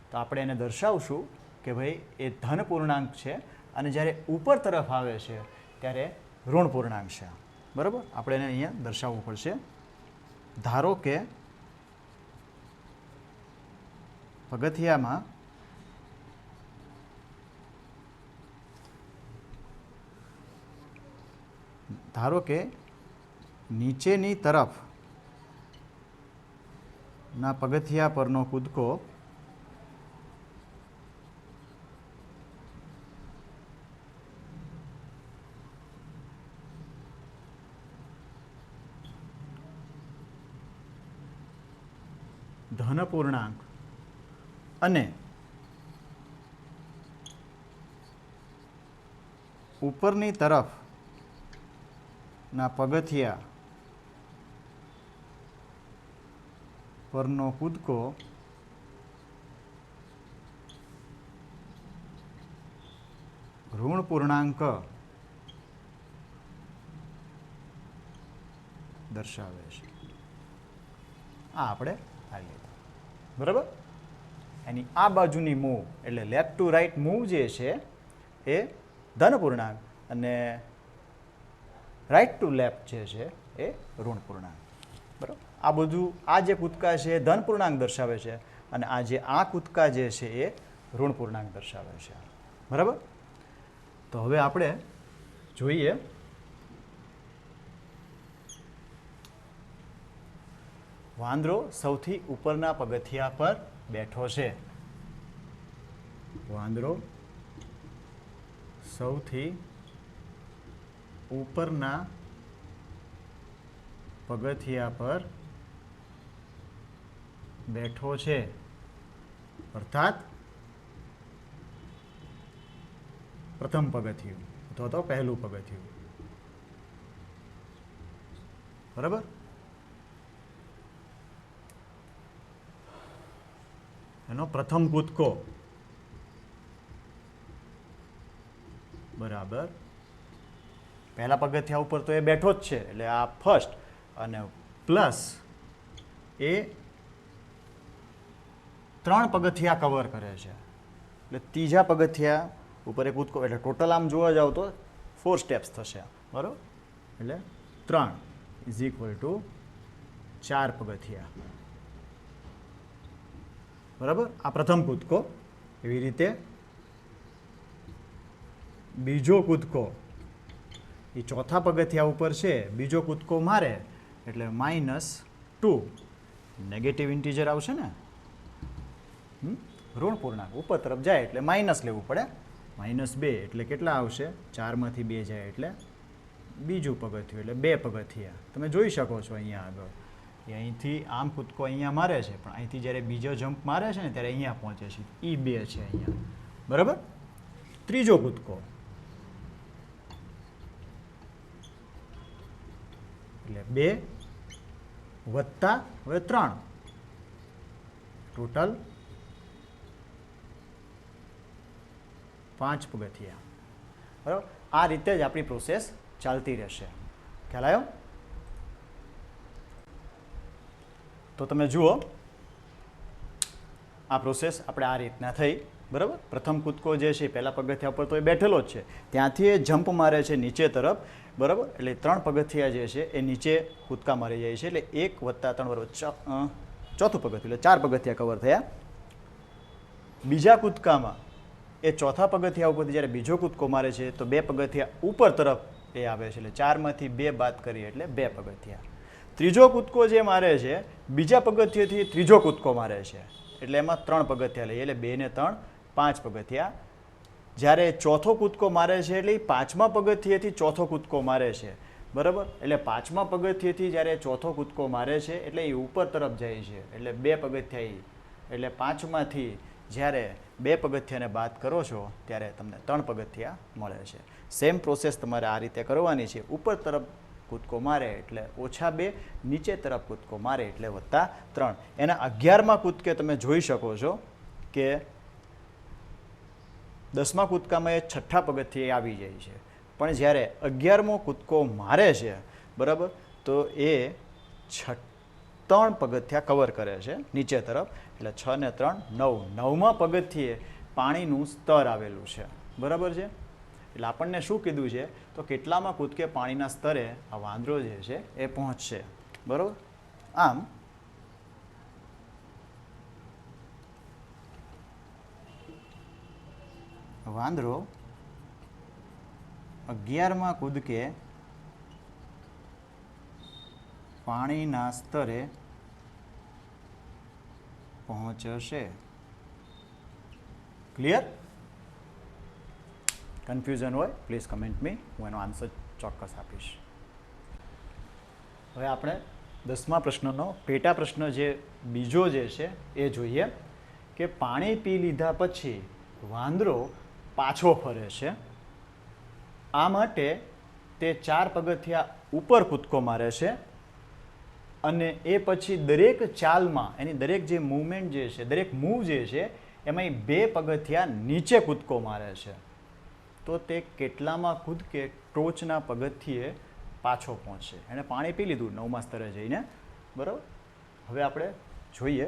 તો આપણે એને દર્શાવશું કે ભાઈ એ ધન પૂર્ણાંક છે, અને જ્યારે ઉપર તરફ આવે છે ત્યારે ઋણ પૂર્ણાંક છે, બરાબર. આપણે એને અહીંયા દર્શાવવું પડશે. ધારો કે પગથિયામાં ધારો કે નીચેની તરફ ના પગથિયા પરનો કૂદકો ધન પૂર્ણાંક અને ઉપરની તરફ ના પગથિયા પરનો કૂદકો ઋણ પૂર્ણાંક દર્શાવે છે. આ આપણે આવી લીધું, બરાબર. એની આ બાજુની મૂવ એટલે લેફ્ટ ટુ રાઈટ મૂવ જે છે એ ધન પૂર્ણાંક, અને રાઈટ ટુ લેફ્ટ જે છે એ ઋણ પૂર્ણાંક, બરાબર. આ બધું, આ જે કૂદકા છે એ ધન પૂર્ણાંક દર્શાવે છે, અને આ કૂદકા જે છે એ ઋણ પૂર્ણાંક દર્શાવે છે, બરાબર. તો હવે આપણે જોઈએ વાંદરો સૌથી ઉપરના પગથિયા પર બેઠો છે. વાંદરો સૌથી ઉપરના પગથિયા પર બેઠો છે, અર્થાત પ્રથમ પગથિયું અથવા તો પહેલું પગથિયું. બરાબર. એનો પ્રથમ કૂદકો બરાબર પહેલા પગથિયા ઉપર તો એ બેઠો જ છે એટલે આ ફર્સ્ટ અને પ્લસ એ 3 પગથિયા કવર કરે છે એટલે ત્રીજા પગથિયા ઉપર એક કૂદકો એટલે ટોટલ આમ જોવા જાવ તો 4 સ્ટેપ્સ થશે બરાબર એટલે 3 ઇઝ ઇક્વલ ટુ 4 પગથિયા બરાબર. આ પ્રથમ કૂદકો. એવી રીતે બીજો કૂદકો એ ચોથા પગથિયા ઉપર છે બીજો કૂદકો મારે એટલે -2 નેગેટિવ ઇન્ટીજર આવશે ને ઋણ પૂર્ણાંક ઉપર તરફ જાય એટલે માઇનસ લેવું પડે -2 એટલે કેટલા આવશે 4 માંથી 2 જાય એટલે બીજું પગથિયું એટલે 2 પગથિયા તમે જોઈ શકો છો અહીંયા આગળ અહીંથી આમ કૂદકો અહીંયા મારે છે પણ અહીંથી જ્યારે બીજો જમ્પ મારે છે ને ત્યારે અહીંયા પહોંચે છે એ 2 છે અહીંયા બરાબર. ત્રીજો કૂદકો એટલે 2 વત્તા હવે 3 ટોટલ 5 પગથિયા બરાબર. આ રીતે જ આપણી પ્રોસેસ ચાલતી રહેશે. ખ્યાલ આવ્યો? તો તમે જુઓ આ પ્રોસેસ આપણે આ રીતના થઈ બરાબર. પ્રથમ કૂદકો જે છે પહેલા પગથિયા ઉપર તો એ બેઠેલો જ છે ત્યાંથી એ જમ્પ મારે છે નીચે તરફ બરાબર એટલે 3 પગથિયા જે છે એ નીચે કૂદકા મારી જાય છે એટલે 1 વત્તા 3 બરાબર ચોથું પગથિયું એટલે 4 પગથિયા કવર થયા. બીજા કૂદકામાં એ ચોથા પગથિયા ઉપરથી જ્યારે બીજો કૂદકો મારે છે તો 2 પગથિયા ઉપર તરફ એ આવે છે એટલે 4 માંથી 2 બાદ કરીએ એટલે 2 પગથિયા. ત્રીજો કૂદકો જે મારે છે બીજા પગથિયેથી ત્રીજો કૂદકો મારે છે એટલે એમાં 3 પગથિયા લઈએ એટલે 2 ને 3 5 પગથિયા. જ્યારે ચોથો કૂદકો મારે છે એટલે 5મા પગથિયેથી ચોથો કૂદકો મારે છે બરાબર એટલે 5મા પગથિયેથી જ્યારે ચોથો કૂદકો મારે છે એટલે એ ઉપર તરફ જાય છે એટલે 2 પગથિયા એટલે 5માંથી જ્યારે 2 પગથિયાને બાદ કરો છો ત્યારે તમને 3 પગથિયા મળે છે. સેમ પ્રોસેસ તમારે આ રીતે કરવાની છે. ઉપર તરફ કૂદકો મારે એટલે -2 નીચે તરફ કૂદકો મારે એટલે +3. એના 11મા કૂદકે તમે જોઈ શકો છો કે 10મા કૂદકામાં એ 6ઠા પગથિયે આવી જાય છે પણ જ્યારે 11મો કૂદકો મારે છે બરાબર તો એ 3 પગથિયા કવર કરે છે નીચે તરફ એટલે 6 ને 3 9. 9મા પગથિયે પાણીનું સ્તર આવેલું છે બરાબર છે એટલે આપણને શું કીધું છે તો કેટલામાં કૂદકે પાણીના સ્તરે આ વાંદરો જે છે એ પહોંચશે બરાબર. આમ વાંદરો 11મા કૂદકે પાણીના સ્તરે પહોંચશે. ક્લિયર? કન્ફ્યુઝન હોય પ્લીઝ કમેન્ટ મી, હું એનો આન્સર ચોક્કસ આપીશ. હવે આપણે 10મા પ્રશ્નનો પેટા પ્રશ્ન જે બીજો જે છે એ જોઈએ કે પાણી પી લીધા પછી વાંદરો પાછો ફરે છે. આ માટે તે 4 પગથિયા ઉપર કૂદકો મારે છે અને એ પછી દરેક ચાલમાં એની દરેક જે મૂવમેન્ટ જે છે દરેક મૂવ જે છે એમાં 2 પગથિયા નીચે કૂદકો મારે છે. તો તે કેટલામાં કૂદકે ટોચના પગથિયે પાછો પહોંચશે. એણે પાણી પી લીધું 9મા સ્તરે જઈને બરાબર. હવે આપણે જોઈએ.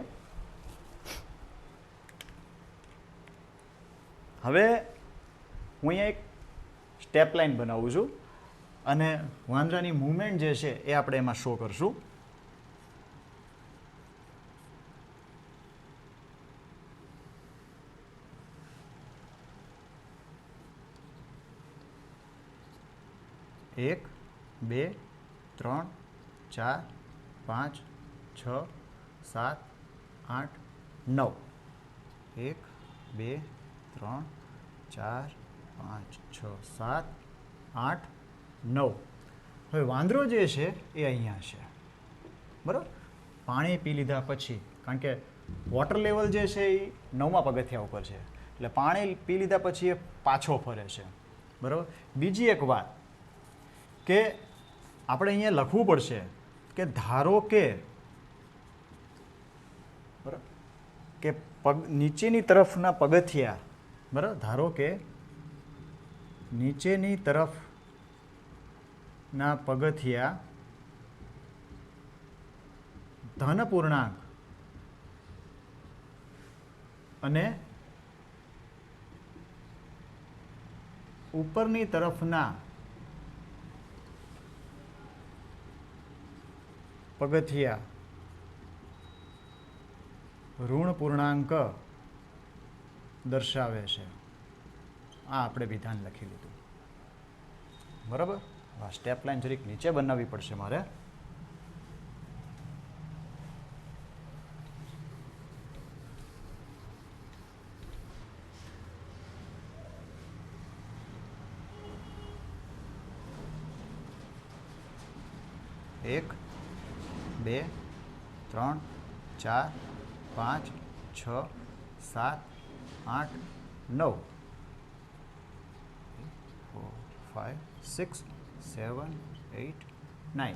હવે હું અહીંયા એક સ્ટેપ લાઇન બનાવું છું અને વાંદરાની મૂવમેન્ટ જે છે એ આપણે એમાં શો કરશું. એક 2 3 4 5 6 7 8 9. 1 2 3 4 5 6 7 8 9. હવે વાંદરો જે છે એ અહીંયા છે બરાબર. પાણી પી લીધા પછી કારણ કે વોટર લેવલ જે છે એ 9મા પગથિયા ઉપર છે એટલે પાણી પી લીધા પછી એ પાછો ફરે છે બરાબર. બીજી એક વાત કે આપણે અહીંયા લખવું પડશે કે ધારો કે બરાબર કે પગ નીચેની તરફના પગથિયા, બરાબર, ધારો કે નીચેની તરફના પગથિયા ધન પૂર્ણાંક અને ઉપરની તરફના પગથિયા ઋણ પૂર્ણાંક દર્શાવે છે. આ આપણે વિધાન લખી લીધું. બરાબર. આ સ્ટેપ લાઈન જરીક નીચે બનાવવી પડશે મારે. એક, બે, 3, 4, 5, 6, 7, 8, 9, 4, 5, 6, 7, 8, 9.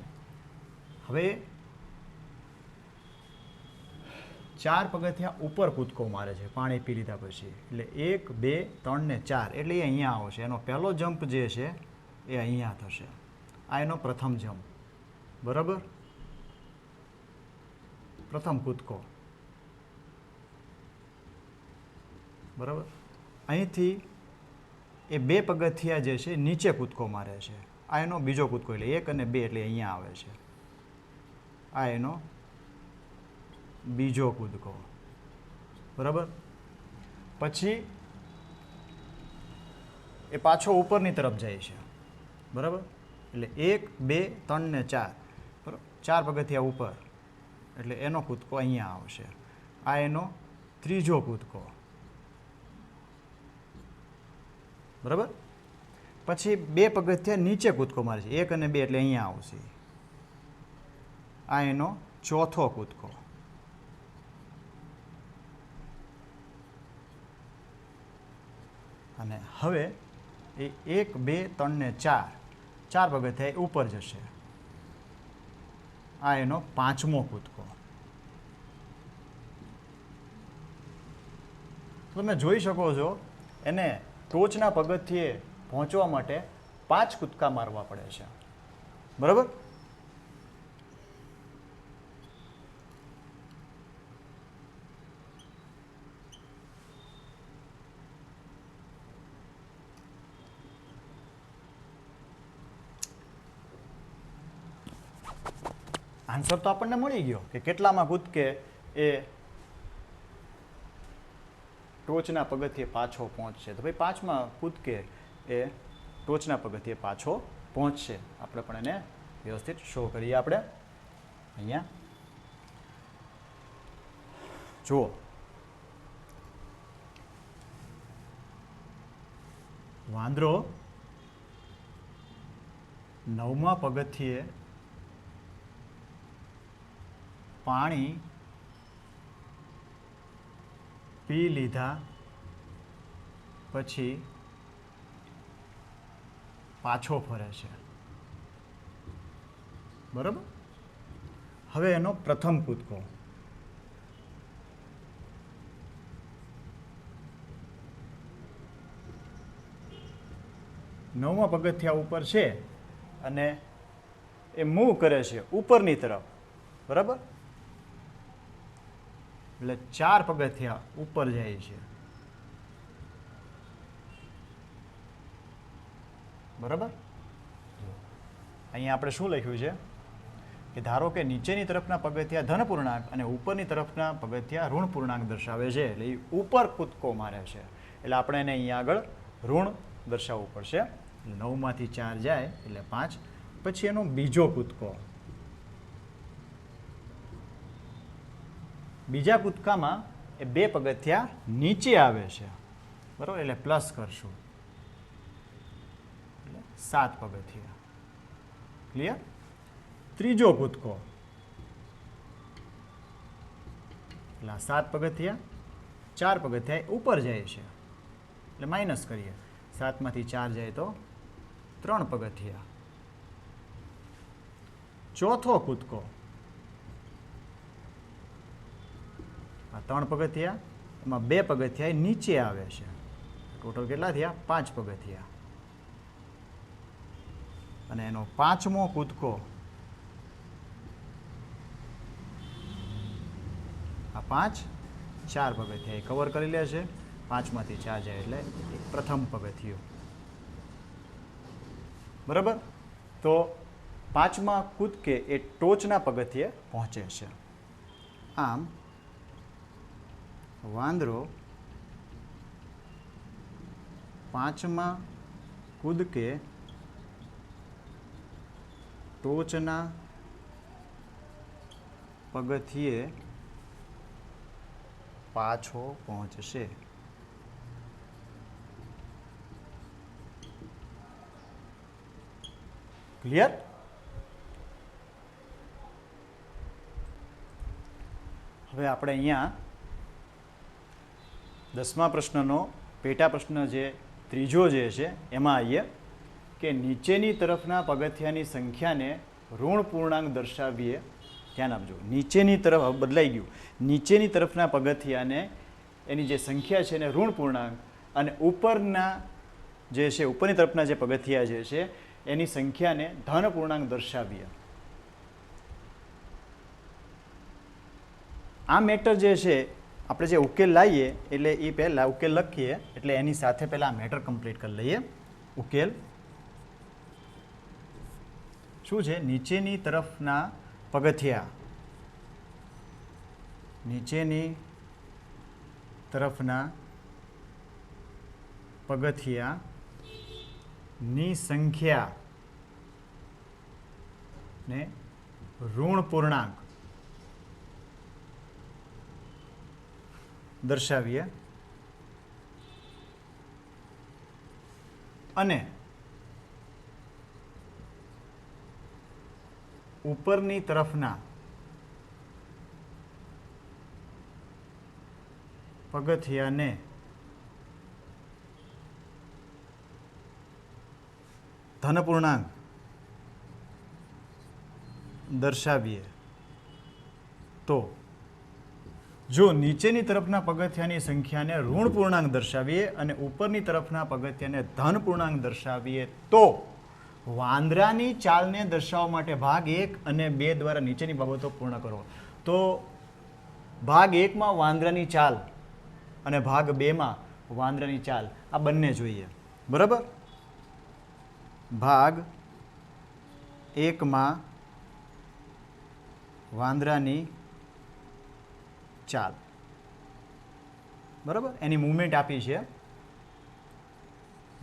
હવે 4 પગથિયા ઉપર કૂદકો મારે છે પાણી પી લીધા પછી. એટલે 1, 2, 3 ને 4 એટલે એ અહીંયા આવશે. એનો પહેલો જમ્પ જે છે એ અહીંયા થશે. આ એનો પ્રથમ જમ્પ. બરાબર. પ્રથમ કૂદકો. બરાબર. અહીંથી એ 2 પગથિયા જે છે નીચે કૂદકો મારે છે. આ એનો બીજો કૂદકો. એટલે 1 અને 2 એટલે અહીંયા આવે છે. આ એનો બીજો કૂદકો. બરાબર. પછી એ પાછો ઉપરની તરફ જાય છે. બરાબર. એટલે 1, 2, 3 ને 4. બરાબર. 4 પગથિયા ઉપર એટલે એનો કૂદકો અહીંયા આવશે. આ એનો ત્રીજો કૂદકો. બરાબર. પછી 2 પગથિયા નીચે કૂદકો મારે છે. 1 અને 2 એટલે અહીંયા આવશે. આ એનો ચોથો કૂદકો. અને હવે એ 1, 2, 3 ને 4 પગથિયા ઉપર જશે. આ એનો પાંચમો કૂદકો. તમે જોઈ શકો છો એને ટોચના પગથિયે પહોંચવા માટે 5 કૂદકા મારવા પડે છે. બરાબર. આન્સર તો આપણને મળી ગયો કે કેટલામાં કૂદકે એ ટોચના પગથિયે પાછો પહોંચશે. તો ભાઈ 5માં કૂદકે એ ટોચના પગથિયે પાછો પહોંચશે. આપણે પણ એને વ્યવસ્થિત શો કરીએ. આપણે અહીંયા જુઓ. વાંદરો 9મા પગથિયે પાણી પી લીધા પછી પાછો ફરે છે. બરાબર. હવે એનો પ્રથમ કૂદકો. નવમા પગથિયા ઉપર છે અને એ મૂવ કરે છે ઉપરની તરફ. બરાબર. એટલે 4 પગથિયા ઉપર જાય છે. બરાબર. અહીંયા આપણે શું લખ્યું છે કે ધારો કે નીચેની તરફના પગથિયા ધન પૂર્ણાંક અને ઉપરની તરફના પગથિયા ઋણ પૂર્ણાંક દર્શાવે છે. એટલે એ ઉપર કૂદકો મારે છે. એટલે આપણે એને અહીંયા આગળ ઋણ દર્શાવવું પડશે. 9માંથી 4 જાય એટલે 5. પછી એનો બીજો કૂદકો. બીજા કૂદકામાં એ 2 પગથિયા નીચે આવે છે. બરાબર. એટલે પ્લસ કરશું. એટલે 7 પગથિયા. ક્લિયર. ત્રીજો કૂદકો. એટલે 7 પગથિયા 4 પગથિયા ઉપર જાય છે. એટલે માઇનસ કરીએ. 7માંથી 4 જાય તો 3 પગથિયા. ચોથો કૂદકો, આ 3 પગથિયા, એમાં 2 પગથિયા નીચે આવે છે. ટોટલ કેટલા થયા? 5 પગથિયા. અને એનો 5મો કૂદકો, આ 5 4 પગથિયા કવર કરી લે છે. 5માંથી 4 જાય એટલે પ્રથમ પગથિયું. બરાબર? તો 5મા કૂદકે એ ટોચના પગથિયે પહોંચે છે. આમ વાંદરો 5મા કૂદકે ટોચના પગથિયે પાછો પહોંચશે. ક્લિયર? હવે આપણે અહીંયા 10મા પ્રશ્નનો પેટા પ્રશ્ન જે ત્રીજો જે છે એમાં આવીએ કે નીચેની તરફના પગથિયાની સંખ્યાને ઋણ પૂર્ણાંક દર્શાવીએ. ધ્યાન આપજો, નીચેની તરફ બદલાઈ ગયું. નીચેની તરફના પગથિયાને એની જે સંખ્યા છે એને ઋણ પૂર્ણાંક, અને ઉપરના જે છે ઉપરની તરફના જે પગથિયા જે છે એની સંખ્યાને ધન પૂર્ણાંક દર્શાવીએ. આ મેટર જે છે આપણે જે ઉકેલ લાવીએ એટલે એ પહેલાં ઉકેલ લખીએ, એટલે એની સાથે પહેલાં આ મેટર કમ્પ્લીટ કરી લઈએ. ઉકેલ શું છે? નીચેની તરફના પગથિયા, નીચેની તરફના પગથિયાની સંખ્યા ને ઋણ પૂર્ણાંક દર્શાવીએ. અને ઉપરની તરફના પગથિયાને ધન પૂર્ણાંક દર્શાવીએ. તો જો નીચેની તરફના પગથિયાની સંખ્યાને ઋણ પૂર્ણાંક દર્શાવીએ અને ઉપરની તરફના પગથિયાને ધન પૂર્ણાંક દર્શાવીએ તો વાંદરાની ચાલને દર્શાવવા માટે ભાગ 1 અને 2 દ્વારા નીચેની બાબતો પૂર્ણ કરો. તો ભાગ 1માં વાંદરાની ચાલ અને ભાગ 2માં વાંદરાની ચાલ આ બંને જોઈએ. બરાબર? ભાગ 1માં વાંદરાની ચાલ, બરાબર, એની મૂવમેન્ટ આપી છે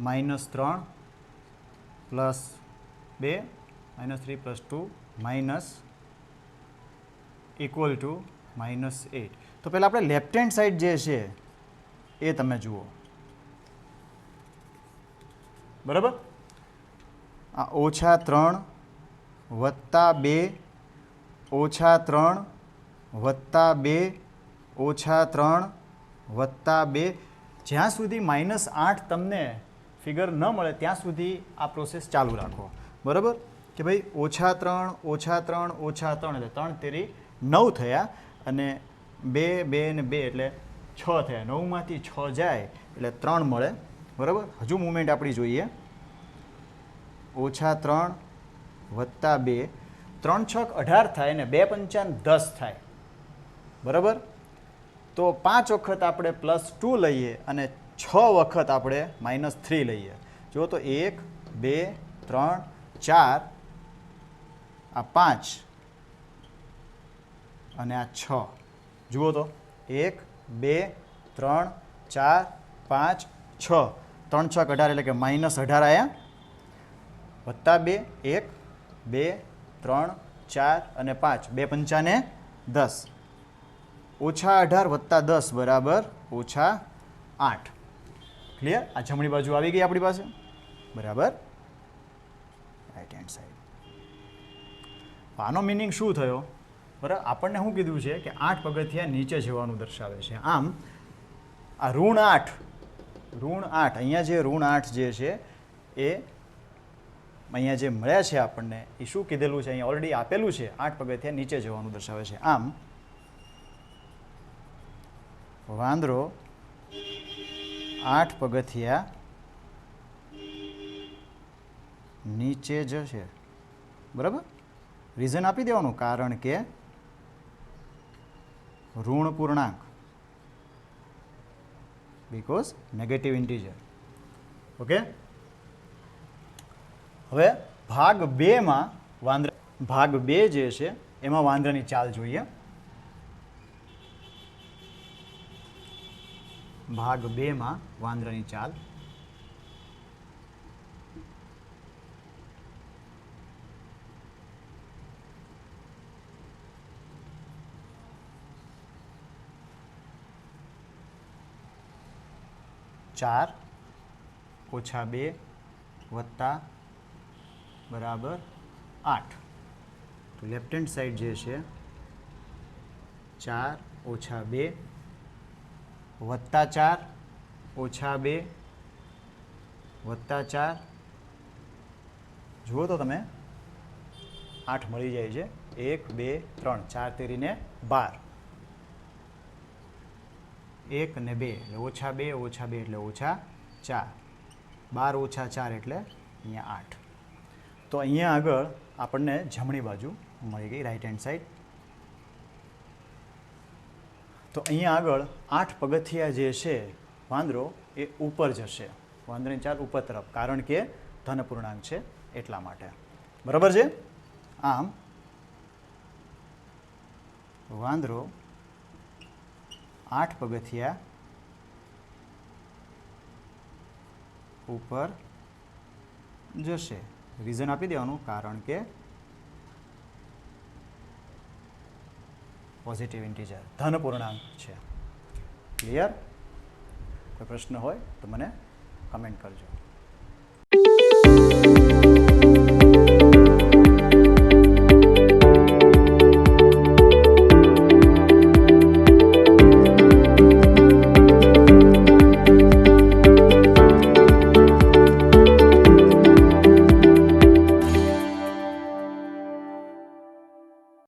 -3 + 2 -3 + 2 -=-8. તો પહેલાં આપણે લેફ્ટ હેન્ડ સાઈડ જે છે એ તમે જુઓ. બરાબર? આ -3 + 2 -3 + 2 -3 + 2, જ્યાં સુધી -8 તમને ફિગર ન મળે ત્યાં સુધી આ પ્રોસેસ ચાલુ રાખો. બરાબર? કે ભાઈ -3 -3 -3 એટલે 3 તેરી 9 થયા, અને 2 2 ને 2 એટલે 6 થયા. 9માંથી 6 જાય એટલે 3 મળે. બરાબર? હજુ મૂવમેન્ટ આપણી જોઈએ. -3 + 2, 3 × 6 = 18 થાય ને 2 × 5 = 10 થાય. બરાબર? તો 5 વખત આપણે +2 લઈએ અને 6 વખત આપણે -3 લઈએ. જુઓ તો 1 2 3 4, આ 5 અને આ 6. જુઓ તો 1 2 3 4 5 6, 3 × 6 = 18 એટલે કે -18 આવ્યા. +2 1 2 3 4 અને 5, 2 × 5 = 10. -18 + 10 = -8. ક્લિયર? આ જમણી બાજુ આવી ગઈ આપણી પાસે. બરાબર? Right hand side. આનો મિનિંગ શું થયો? બરાબર, આપણને શું કીધું છે કે 8 પગથિયા નીચે જવાનું દર્શાવે છે. આમ આ -8 અહીંયા જે -8 જે છે એ અહીંયા જે મળ્યા છે આપણને એ શું કીધેલું છે, અહીંયા ઓલરેડી આપેલું છે 8 પગથિયા નીચે જવાનું દર્શાવે છે. આમ વાંદરો 8 પગથિયા નીચે જશે. બરાબર, રીઝન આપી દેવાનું, કારણ કે ઋણ પૂર્ણાંક, બીકોઝ નેગેટિવ ઇન્ટીજર. ઓકે, હવે ભાગ 2માં ભાગ 2 જે છે એમાં વાંદરાની ચાલ જોઈએ. ભાગ 2માં વાંદરાની ચાલ. ચાર ઓછા 2 વત્તા બરાબર 8. તો લેફ્ટ હેન્ડ સાઈડ જે છે 4 ઓછા 2 વત્તા 4 ઓછા 2 વત્તા 4. જુઓ તો તમે 8 મળી જાય છે. 1 2 3 4 તેરીને 12. 1 ને 2 એટલે ઓછા 2 ઓછા 2 એટલે ઓછા 4. 12 ઓછા 4 એટલે અહીંયા 8. તો અહીંયા આગળ આપણને જમણી બાજુ મળી ગઈ, રાઈટ હેન્ડ સાઈડ. તો અહીંયા આગળ 8 પગથિયા જે છે વાંદરો એ ઉપર જશે. વાંદરાની ચાલ ઉપર તરફ, કારણ કે ધન પૂર્ણાંક છે એટલા માટે. બરાબર છે. આમ વાંદરો 8 પગથિયા ઉપર જશે. રીઝન આપી દેવાનું, કારણ કે પોઝિટિવ ઇન્ટીજર, ધન પૂર્ણાંક છે. ક્લિયર? કોઈ પ્રશ્ન હોય તો મને કમેન્ટ કરજો.